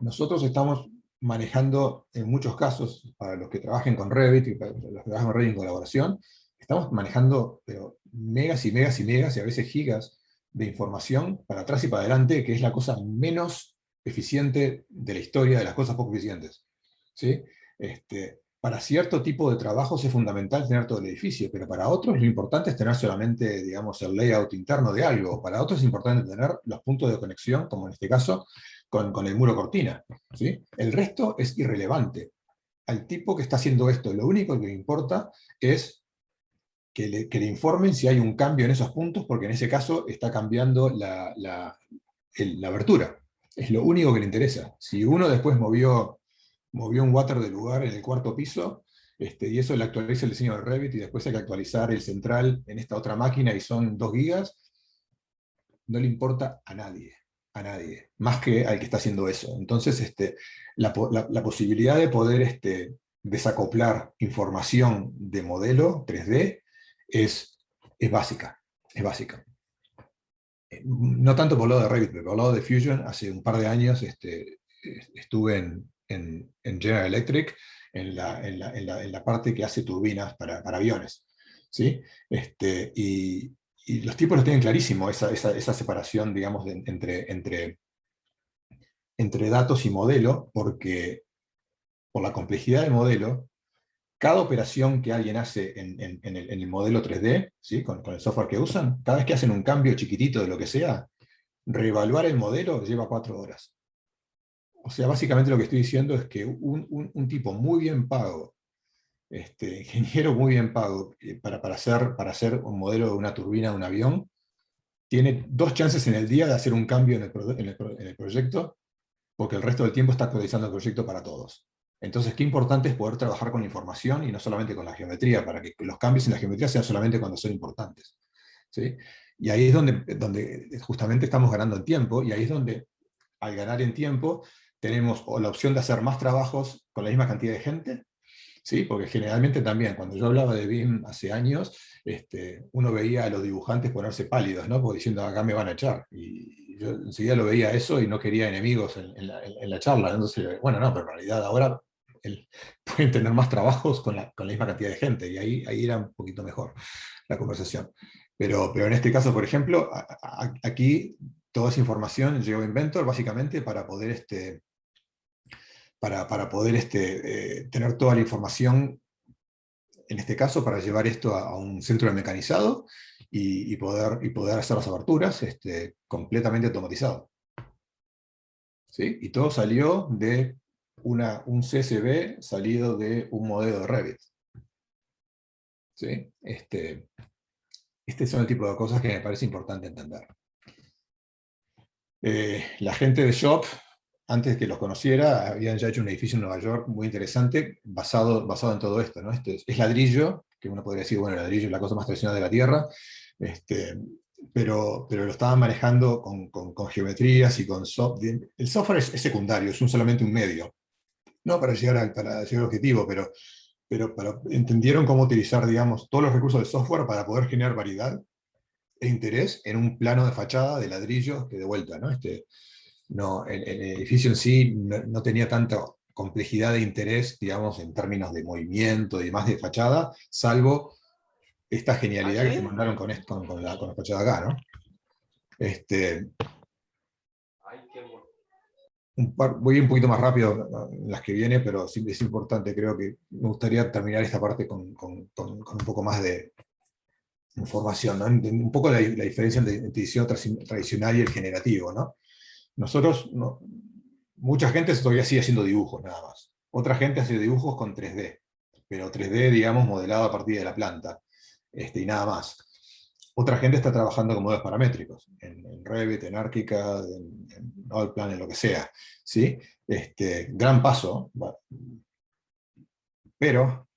Nosotros estamos manejando, en muchos casos, para los que trabajen con Revit y para los que trabajan con Revit en colaboración, estamos manejando pero, megas y megas y megas y a veces gigas de información para atrás y para adelante, que es la cosa menos eficiente de la historia de las cosas poco eficientes. ¿Sí? Para cierto tipo de trabajos es fundamental tener todo el edificio, pero para otros lo importante es tener solamente, digamos, el layout interno de algo. Para otros es importante tener los puntos de conexión, como en este caso, con el muro cortina. ¿Sí? El resto es irrelevante. Al tipo que está haciendo esto, lo único que le importa es que le informen si hay un cambio en esos puntos, porque en ese caso está cambiando la abertura. Es lo único que le interesa. Si uno después movió un water del lugar en el cuarto piso, y eso le actualiza el diseño de Revit, y después hay que actualizar el central en esta otra máquina y son 2 gigas, no le importa a nadie, más que al que está haciendo eso. Entonces, la posibilidad de poder desacoplar información de modelo 3D es básica, es básica. No tanto por lo de Revit, pero por lo de Fusion, hace un par de años estuve en General Electric, en la parte que hace turbinas para aviones. ¿Sí? Y los tipos lo tienen clarísimo, esa separación, digamos, entre datos y modelo, porque por la complejidad del modelo, cada operación que alguien hace en el modelo 3D, ¿sí? con el software que usan, cada vez que hacen un cambio chiquitito de lo que sea, reevaluar el modelo lleva 4 horas. O sea, básicamente lo que estoy diciendo es que un tipo muy bien pago, ingeniero muy bien pago, para hacer un modelo de una turbina de un avión, tiene 2 chances en el día de hacer un cambio en el proyecto, porque el resto del tiempo está actualizando el proyecto para todos. Entonces, qué importante es poder trabajar con información y no solamente con la geometría, para que los cambios en la geometría sean solamente cuando son importantes. ¿sí? Y ahí es donde justamente estamos ganando en tiempo, y ahí es donde, al ganar en tiempo, tenemos o la opción de hacer más trabajos con la misma cantidad de gente, ¿sí? Porque generalmente también, cuando yo hablaba de BIM hace años, uno veía a los dibujantes ponerse pálidos, ¿no? Porque diciendo, acá me van a echar. Y yo enseguida lo veía eso y no quería enemigos en la charla. Entonces, bueno, no, pero en realidad ahora pueden tener más trabajos con la misma cantidad de gente, y ahí era un poquito mejor la conversación. Pero en este caso, por ejemplo, aquí toda esa información llegó a Inventor básicamente para poder tener toda la información, en este caso, para llevar esto a un centro de mecanizado y poder hacer las aberturas completamente automatizado. ¿Sí? Y todo salió de un CSV salido de un modelo de Revit. ¿Sí? Este son el tipo de cosas que me parece importante entender. La gente de Shop, antes que los conociera, habían ya hecho un edificio en Nueva York muy interesante, basado en todo esto, ¿no? Es ladrillo, que uno podría decir, bueno, el ladrillo es la cosa más tradicional de la Tierra, este, pero lo estaban manejando con geometrías y con software. El software es secundario, es solamente un medio, no para llegar al objetivo, pero entendieron cómo utilizar, digamos, todos los recursos del software para poder generar variedad e interés en un plano de fachada de ladrillos que, de vuelta, ¿no? No, el edificio en sí no tenía tanta complejidad de interés, digamos, en términos de movimiento y demás de fachada, salvo esta ¿Ah, genialidad que se sí? mandaron con la fachada acá, ¿no? Este, Ay, qué bueno. voy un poquito más rápido en las que viene, pero sí es importante, creo que me gustaría terminar esta parte con un poco más de información, ¿no? Un poco la diferencia entre el diseño tradicional y el generativo, ¿no? Nosotros, mucha gente todavía sigue haciendo dibujos nada más. Otra gente hace dibujos con 3D, pero 3D, digamos, modelado a partir de la planta, y nada más. Otra gente está trabajando con modelos paramétricos, en Revit, en Archicad, en Allplan, en lo que sea. ¿Sí? Gran paso, pero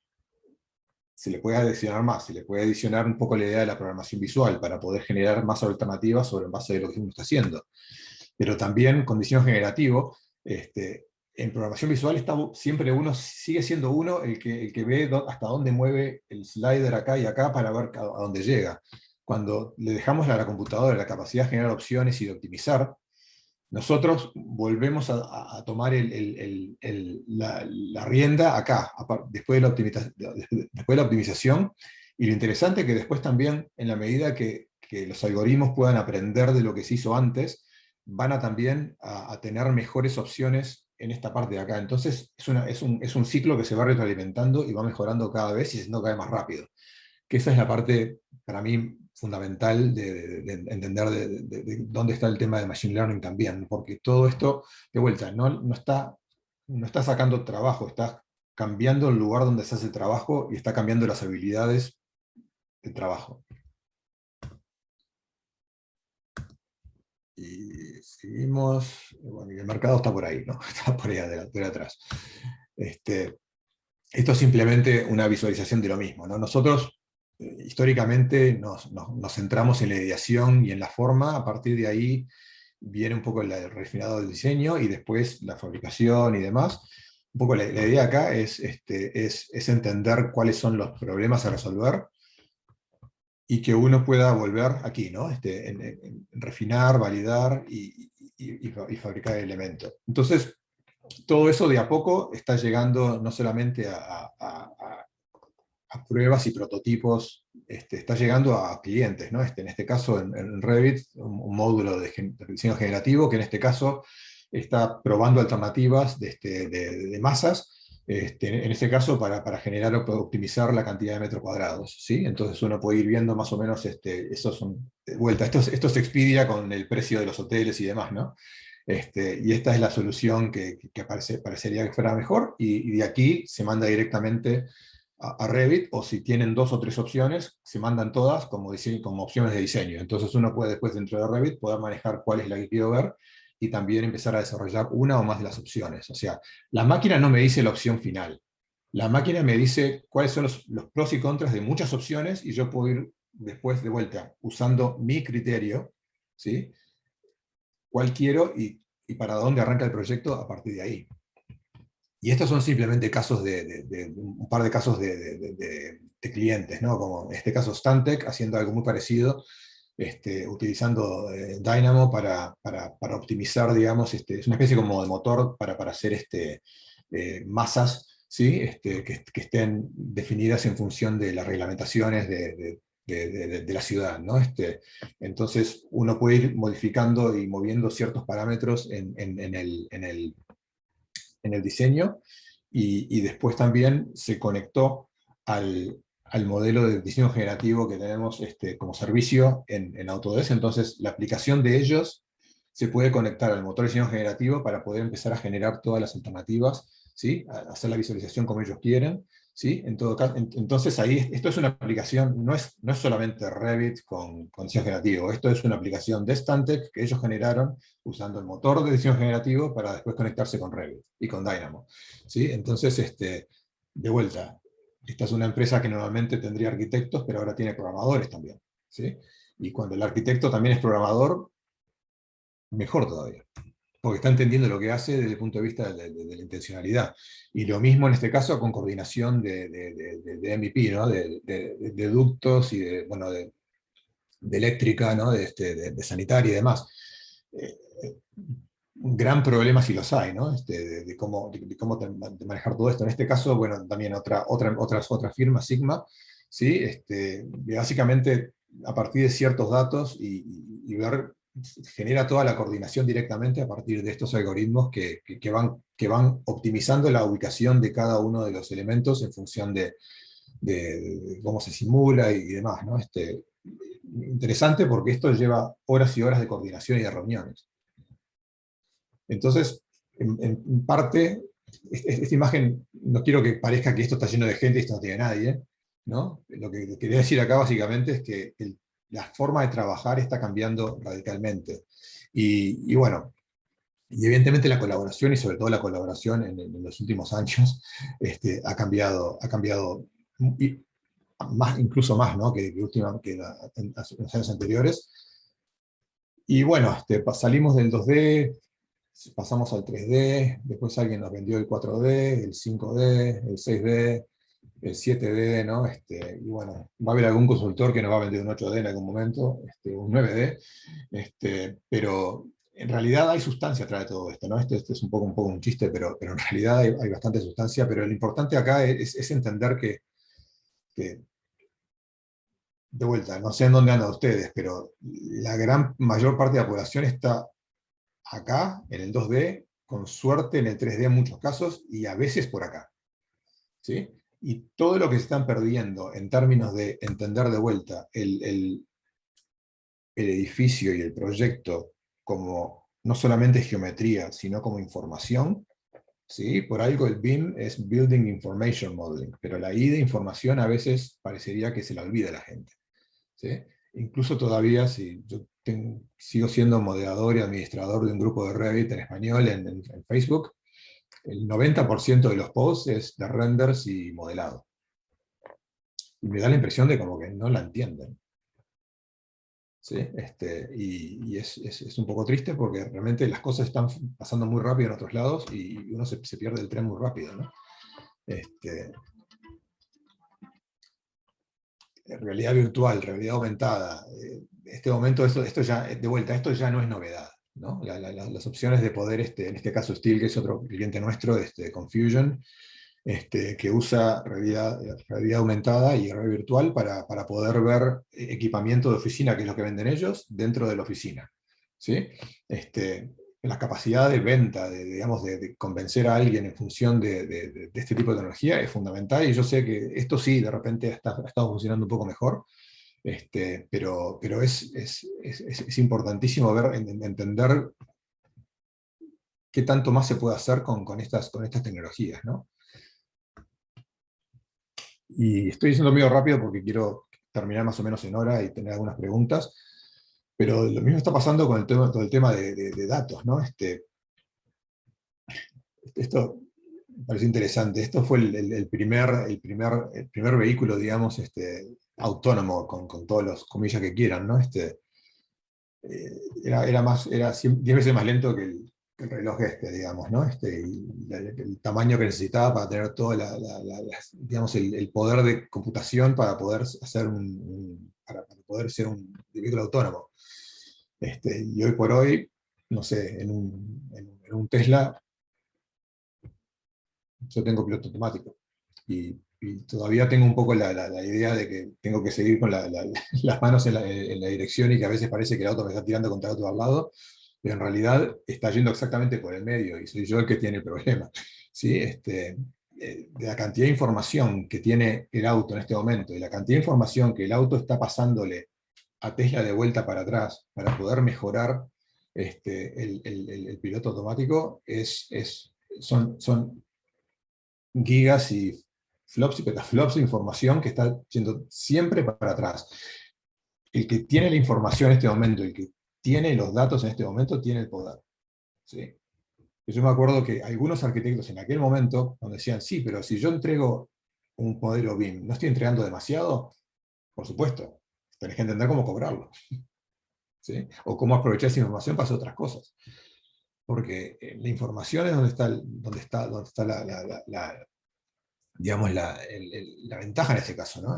se le puede adicionar más, se le puede adicionar un poco la idea de la programación visual para poder generar más alternativas sobre base de lo que uno está haciendo. Pero también con diseño generativo, en programación visual siempre uno sigue siendo uno el que ve hasta dónde mueve el slider acá y acá para ver a dónde llega. Cuando le dejamos a la computadora la capacidad de generar opciones y de optimizar, nosotros volvemos a tomar la rienda acá, después de la optimización, y lo interesante es que después también, en la medida que los algoritmos puedan aprender de lo que se hizo antes, van a también a tener mejores opciones en esta parte de acá. Entonces es un ciclo que se va retroalimentando y va mejorando cada vez y siendo cada vez más rápido. Que esa es la parte, para mí, fundamental de entender de dónde está el tema de Machine Learning también, porque todo esto, de vuelta, no está sacando trabajo, está cambiando el lugar donde se hace el trabajo y está cambiando las habilidades del trabajo. Y seguimos, bueno, y el mercado está por ahí, ¿no? Está por ahí atrás. Esto es simplemente una visualización de lo mismo, ¿no? Nosotros históricamente nos centramos en la ideación y en la forma. A partir de ahí viene un poco el refinado del diseño y después la fabricación y demás. Un poco la idea acá es entender cuáles son los problemas a resolver y que uno pueda volver aquí, ¿no? En refinar, validar y fabricar el elemento. Entonces, todo eso de a poco está llegando no solamente a pruebas y prototipos, está llegando a clientes, ¿no? En este caso, en Revit, un módulo de diseño generativo, que en este caso está probando alternativas de masas, en este caso para generar o optimizar la cantidad de metros cuadrados, ¿sí? Entonces uno puede ir viendo más o menos, esos son, de vuelta, esto se Expedia con el precio de los hoteles y demás, ¿no? Y esta es la solución que parecería que fuera mejor, y de aquí se manda directamente a Revit, o si tienen dos o tres opciones, se mandan todas como opciones de diseño. Entonces uno puede después, dentro de Revit, poder manejar cuál es la que quiero ver y también empezar a desarrollar una o más de las opciones. O sea, la máquina no me dice la opción final. La máquina me dice cuáles son los pros y contras de muchas opciones, y yo puedo ir después de vuelta, usando mi criterio, ¿sí? Cuál quiero y para dónde arranca el proyecto a partir de ahí. Y estos son simplemente casos un par de casos de clientes, ¿no? Como en este caso Stantec, haciendo algo muy parecido, utilizando Dynamo para optimizar, digamos, es una especie como de motor para hacer masas, ¿sí? Que estén definidas en función de las reglamentaciones de la ciudad, ¿no? Entonces uno puede ir modificando y moviendo ciertos parámetros en el diseño, y después también se conectó al modelo de diseño generativo que tenemos como servicio en Autodesk. Entonces la aplicación de ellos se puede conectar al motor de diseño generativo para poder empezar a generar todas las alternativas, ¿sí? A hacer la visualización como ellos quieren, ¿sí? En todo caso, entonces ahí, esto es una aplicación, no es solamente Revit con diseño generativo, esto es una aplicación de Stantec que ellos generaron usando el motor de diseño generativo para después conectarse con Revit y con Dynamo, ¿sí? Entonces, de vuelta, esta es una empresa que normalmente tendría arquitectos, pero ahora tiene programadores también, ¿sí? Y cuando el arquitecto también es programador, mejor todavía, porque está entendiendo lo que hace desde el punto de vista de la intencionalidad. Y lo mismo en este caso con coordinación de MEP, ¿no? De ductos y bueno, de eléctrica, ¿no? De sanitaria y demás. Un gran problema si los hay, ¿no? De cómo manejar todo esto. En este caso, bueno, también otras firmas, Sigma, ¿sí? Básicamente, a partir de ciertos datos y ver, genera toda la coordinación directamente a partir de estos algoritmos que van optimizando la ubicación de cada uno de los elementos en función de cómo se simula y demás, ¿no? Interesante porque esto lleva horas y horas de coordinación y de reuniones. Entonces, en parte, esta imagen, no quiero que parezca que esto está lleno de gente y esto no tiene nadie, ¿no? Lo que quería decir acá básicamente es que la forma de trabajar está cambiando radicalmente. Y bueno, y evidentemente la colaboración, y sobre todo la colaboración en los últimos años, ha cambiado y incluso más, ¿no? que en los años anteriores. Y bueno, salimos del 2D, pasamos al 3D, después alguien nos vendió el 4D, el 5D, el 6D, el 7D, ¿no? Y bueno, va a haber algún consultor que nos va a vender un 8D en algún momento, un 9D, pero en realidad hay sustancia atrás de todo esto, ¿no? Este es un poco un chiste, pero en realidad hay bastante sustancia, pero lo importante acá es entender que, de vuelta, no sé en dónde andan ustedes, pero la gran mayor parte de la población está acá, en el 2D, con suerte en el 3D en muchos casos, y a veces por acá, ¿sí? Y todo lo que se están perdiendo en términos de entender de vuelta el edificio y el proyecto como no solamente geometría, sino como información, ¿sí? Por algo el BIM es Building Information Modeling, pero la I de información a veces parecería que se la olvida a la gente, ¿sí? Incluso todavía, si yo sigo siendo moderador y administrador de un grupo de Revit en español en Facebook, el 90% de los posts es de renders y modelado. Y me da la impresión de como que no la entienden, ¿sí? Y es un poco triste porque realmente las cosas están pasando muy rápido en otros lados y uno se pierde el tren muy rápido, ¿no? Realidad virtual, realidad aumentada. Este momento, esto ya, de vuelta, esto ya no es novedad, ¿no? Las opciones de poder, en este caso Steel, que es otro cliente nuestro, Confusion, que usa realidad aumentada y realidad virtual para poder ver equipamiento de oficina, que es lo que venden ellos, dentro de la oficina, ¿sí? La capacidad de venta, digamos, de convencer a alguien en función de este tipo de tecnología es fundamental, y yo sé que esto sí, de repente ha estado funcionando un poco mejor, pero es importantísimo entender qué tanto más se puede hacer con estas tecnologías, ¿no? Y estoy diciendo medio rápido porque quiero terminar más o menos en hora y tener algunas preguntas, pero lo mismo está pasando con todo el tema de datos, ¿no? Esto me parece interesante. Esto fue el primer vehículo, digamos, autónomo, con todos los comillas que quieran, ¿no? Era 10 veces más lento que el reloj digamos, ¿no? Y el tamaño que necesitaba para tener todo digamos, el poder de computación para poder hacer para poder ser un vehículo autónomo. Y hoy por hoy, no sé, en un Tesla yo tengo piloto automático. Y todavía tengo un poco la idea de que tengo que seguir con las manos en la dirección y que a veces parece que el auto me está tirando contra el otro al lado, pero en realidad está yendo exactamente por el medio y soy yo el que tiene el problema. ¿Sí? De la cantidad de información que tiene el auto en este momento y la cantidad de información que el auto está pasándole a Tesla de vuelta para atrás para poder mejorar el piloto automático son gigas y flops y petaflops de información que está yendo siempre para atrás. El que tiene la información en este momento, el que tiene los datos en este momento, tiene el poder. ¿Sí? Yo me acuerdo que algunos arquitectos en aquel momento nos decían, sí, pero si yo entrego un modelo BIM, ¿no estoy entregando demasiado? Por supuesto, tenés que entender cómo cobrarlo. ¿Sí? O cómo aprovechar esa información para hacer otras cosas. Porque la información es donde está digamos, la ventaja en este caso, ¿no?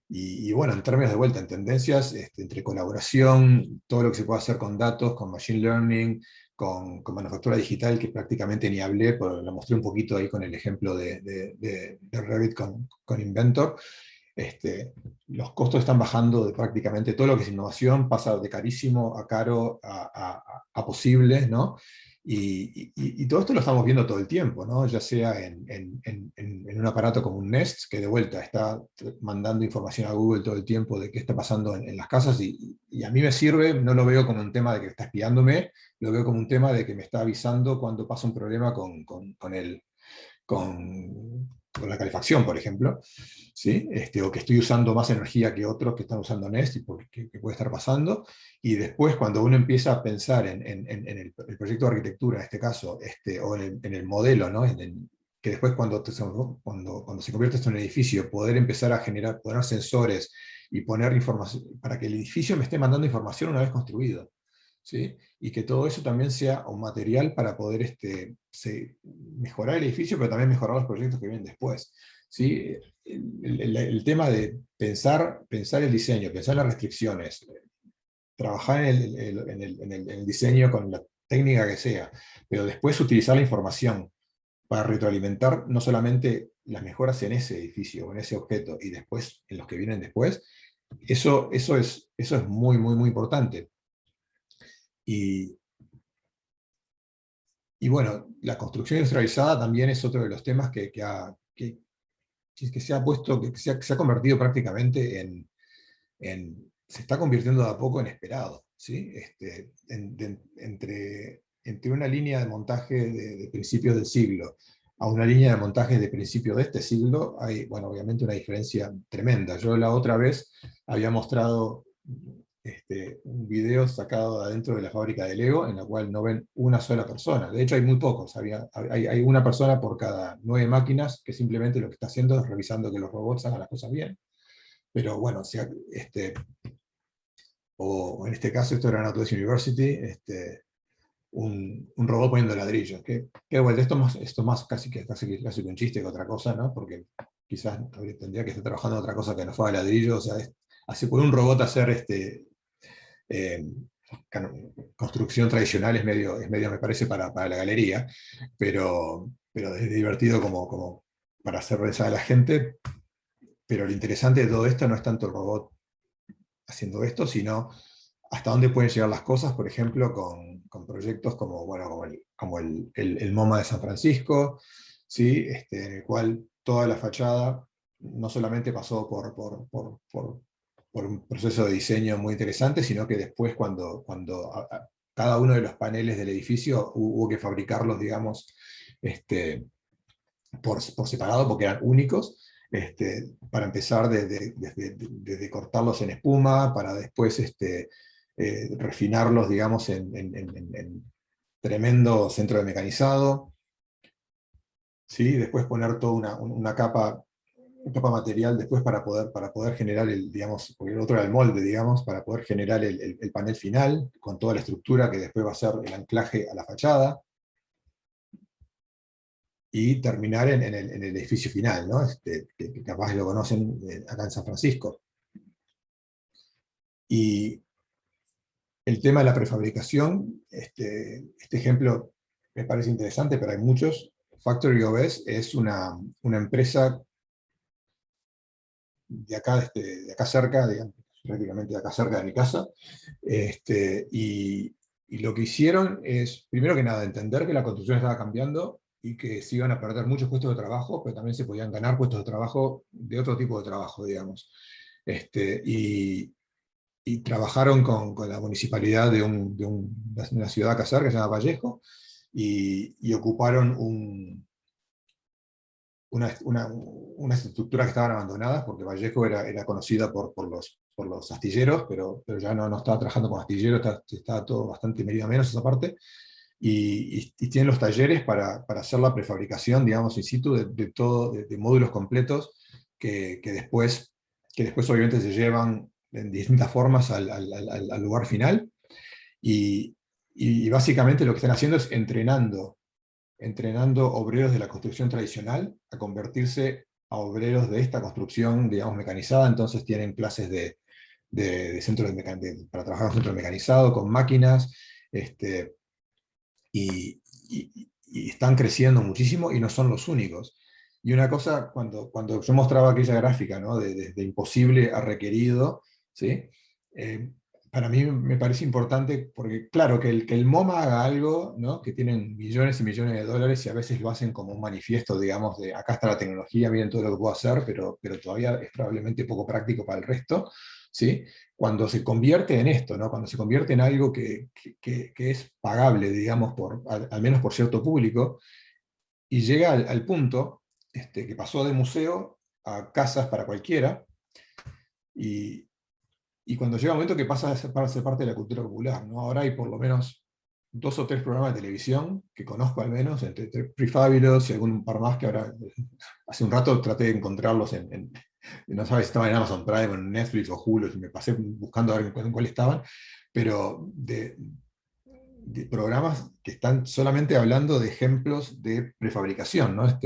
Y bueno, en términos de vuelta, en tendencias, entre colaboración, todo lo que se puede hacer con datos, con machine learning, con manufactura digital, que prácticamente ni hablé, pero lo mostré un poquito ahí con el ejemplo de Revit con Inventor. Los costos están bajando de prácticamente todo lo que es innovación, pasa de carísimo a caro a posible, ¿no? Y todo esto lo estamos viendo todo el tiempo, ¿no? Ya sea en un aparato como un Nest, que de vuelta está mandando información a Google todo el tiempo de qué está pasando en las casas, y a mí me sirve, no lo veo como un tema de que está espiándome, lo veo como un tema de que me está avisando cuando pasa un problema con la calefacción, por ejemplo, ¿sí? O que estoy usando más energía que otros que están usando Nest y que puede estar pasando. Y después, cuando uno empieza a pensar en el proyecto de arquitectura, en este caso, o en el modelo, ¿no? Que después cuando se convierte esto en un edificio, poder empezar a poner sensores y poner información, para que el edificio me esté mandando información una vez construido. ¿Sí? Y que todo eso también sea un material para poder mejorar el edificio, pero también mejorar los proyectos que vienen después. ¿Sí? El tema de pensar el diseño, pensar las restricciones, trabajar en el diseño con la técnica que sea, pero después utilizar la información para retroalimentar no solamente las mejoras en ese edificio o en ese objeto y después en los que vienen después, eso es muy, muy, muy importante. Y, y bueno, la construcción industrializada también es otro de los temas que se ha puesto, que se ha convertido prácticamente se está convirtiendo de a poco en esperado, ¿sí? Entre una línea de montaje de principios del siglo a una línea de montaje de principios de este siglo, hay, bueno, obviamente una diferencia tremenda. Yo la otra vez había mostrado un video sacado de adentro de la fábrica de Lego, en la cual no ven una sola persona. De hecho, hay muy pocos. Hay una persona por cada 9 máquinas que simplemente lo que está haciendo es revisando que los robots hagan las cosas bien. Pero bueno, o en este caso, esto era en Autodesk University, un robot poniendo ladrillos. Que bueno, esto más casi que un chiste que otra cosa, ¿no? Porque quizás tendría que estar trabajando en otra cosa que no fuera ladrillo. O sea, así puede un robot hacer eh, construcción tradicional es medio, me parece, para la galería, pero es divertido como para hacer pensar a la gente. Pero lo interesante de todo esto no es tanto el robot haciendo esto, sino hasta dónde pueden llegar las cosas, por ejemplo, con proyectos como, bueno, como el MoMA de San Francisco, ¿sí? En el cual toda la fachada no solamente pasó por un proceso de diseño muy interesante, sino que después cuando cada uno de los paneles del edificio hubo que fabricarlos, digamos, por separado, porque eran únicos, para empezar desde cortarlos en espuma, para después refinarlos, digamos, en tremendo centro de mecanizado, ¿sí? Después poner toda una capa capa material después para poder generar digamos, porque el otro era el molde, digamos, para poder generar el panel final con toda la estructura que después va a ser el anclaje a la fachada y terminar en el edificio final, ¿no? Que capaz lo conocen acá en San Francisco. Y el tema de la prefabricación, este ejemplo me parece interesante, pero hay muchos. Factory OS es una empresa de acá cerca, digamos, prácticamente de acá cerca de mi casa, y lo que hicieron es, primero que nada, entender que la construcción estaba cambiando y que se iban a perder muchos puestos de trabajo, pero también se podían ganar puestos de trabajo de otro tipo de trabajo, digamos. Y trabajaron con la municipalidad de una ciudad acá cerca que se llama Vallejo, y ocuparon unas estructuras que estaban abandonadas, porque Vallejo era conocida por los astilleros, pero ya no estaba trabajando con astilleros, está todo bastante medio menos esa parte, y tienen los talleres para hacer la prefabricación, digamos, in situ, de todo, de módulos completos, que después obviamente se llevan en distintas formas al lugar final, y, y básicamente lo que están haciendo es entrenando obreros de la construcción tradicional a convertirse a obreros de esta construcción, digamos, mecanizada. Entonces tienen clases de centro para trabajar en un centro mecanizado, con máquinas, y están creciendo muchísimo y no son los únicos. Y una cosa, cuando yo mostraba aquella gráfica, ¿no? De imposible a requerido, ¿sí? Eh, para mí me parece importante, porque claro, que el MoMA haga algo, ¿no? Que tienen millones y millones de dólares y a veces lo hacen como un manifiesto, digamos, de acá está la tecnología, miren todo lo que puedo hacer, pero todavía es probablemente poco práctico para el resto, ¿sí? Cuando se convierte en esto, ¿no? Cuando se convierte en algo que es pagable, digamos, al menos por cierto público, y llega al punto que pasó de museo a casas para cualquiera, y, y cuando llega un momento que pasa a ser parte de la cultura popular, ¿no? Ahora hay por lo menos 2 o 3 programas de televisión que conozco al menos, entre Prefabulous y algún par más que ahora, hace un rato traté de encontrarlos no sabes si estaban en Amazon Prime, en Netflix o Hulu, y me pasé buscando a ver en cuál estaban, pero de programas que están solamente hablando de ejemplos de prefabricación, ¿no?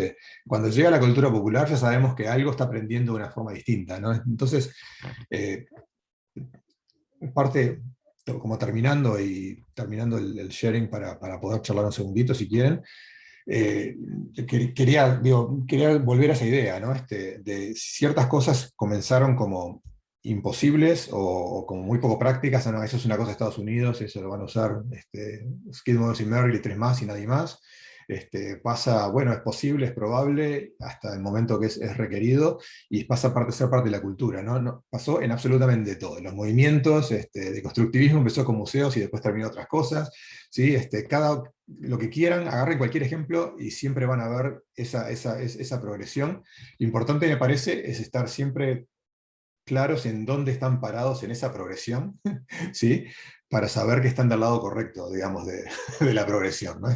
Cuando llega la cultura popular ya sabemos que algo está aprendiendo de una forma distinta, ¿no? Entonces, eh, parte, como terminando el sharing para poder charlar un segundito si quieren, eh, quería volver a esa idea, ¿no? De ciertas cosas comenzaron como imposibles o como muy poco prácticas. No, eso es una cosa de Estados Unidos, eso lo van a usar Skidmore y Merrill y 3 más y nadie más. Pasa, bueno, es posible, es probable, hasta el momento que es requerido, y pasa a ser parte de la cultura, ¿no? Pasó en absolutamente todo. Los movimientos de constructivismo empezó con museos y después terminó otras cosas, ¿sí? Lo que quieran, agarren cualquier ejemplo y siempre van a ver esa progresión. Lo importante me parece es estar siempre claros en dónde están parados en esa progresión, ¿sí? Para saber que están del lado correcto, digamos, de la progresión, ¿no?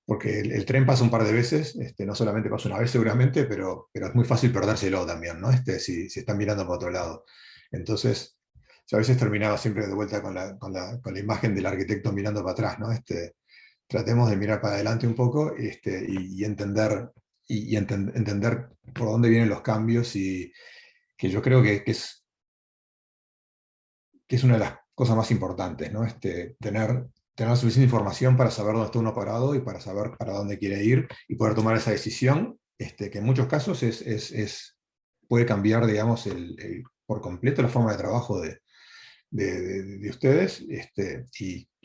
Porque el tren pasa un par de veces, no solamente pasa una vez seguramente, pero es muy fácil perdérselo también, ¿no? Si están mirando para otro lado. Entonces, yo a veces terminaba siempre de vuelta con la imagen del arquitecto mirando para atrás, ¿no? Tratemos de mirar para adelante un poco, y entender, entender por dónde vienen los cambios, y que yo creo que es una de las cosas más importantes, ¿no? Tener suficiente información para saber dónde está uno parado y para saber para dónde quiere ir y poder tomar esa decisión, que en muchos casos puede cambiar, digamos, por completo la forma de trabajo de ustedes,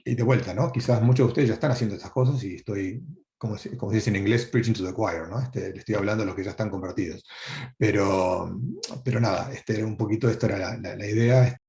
y de vuelta, ¿no? Quizás muchos de ustedes ya están haciendo estas cosas y estoy, como se dice en inglés, preaching to the choir, ¿no? Le estoy hablando a los que ya están convertidos. Pero nada, un poquito esto era la idea.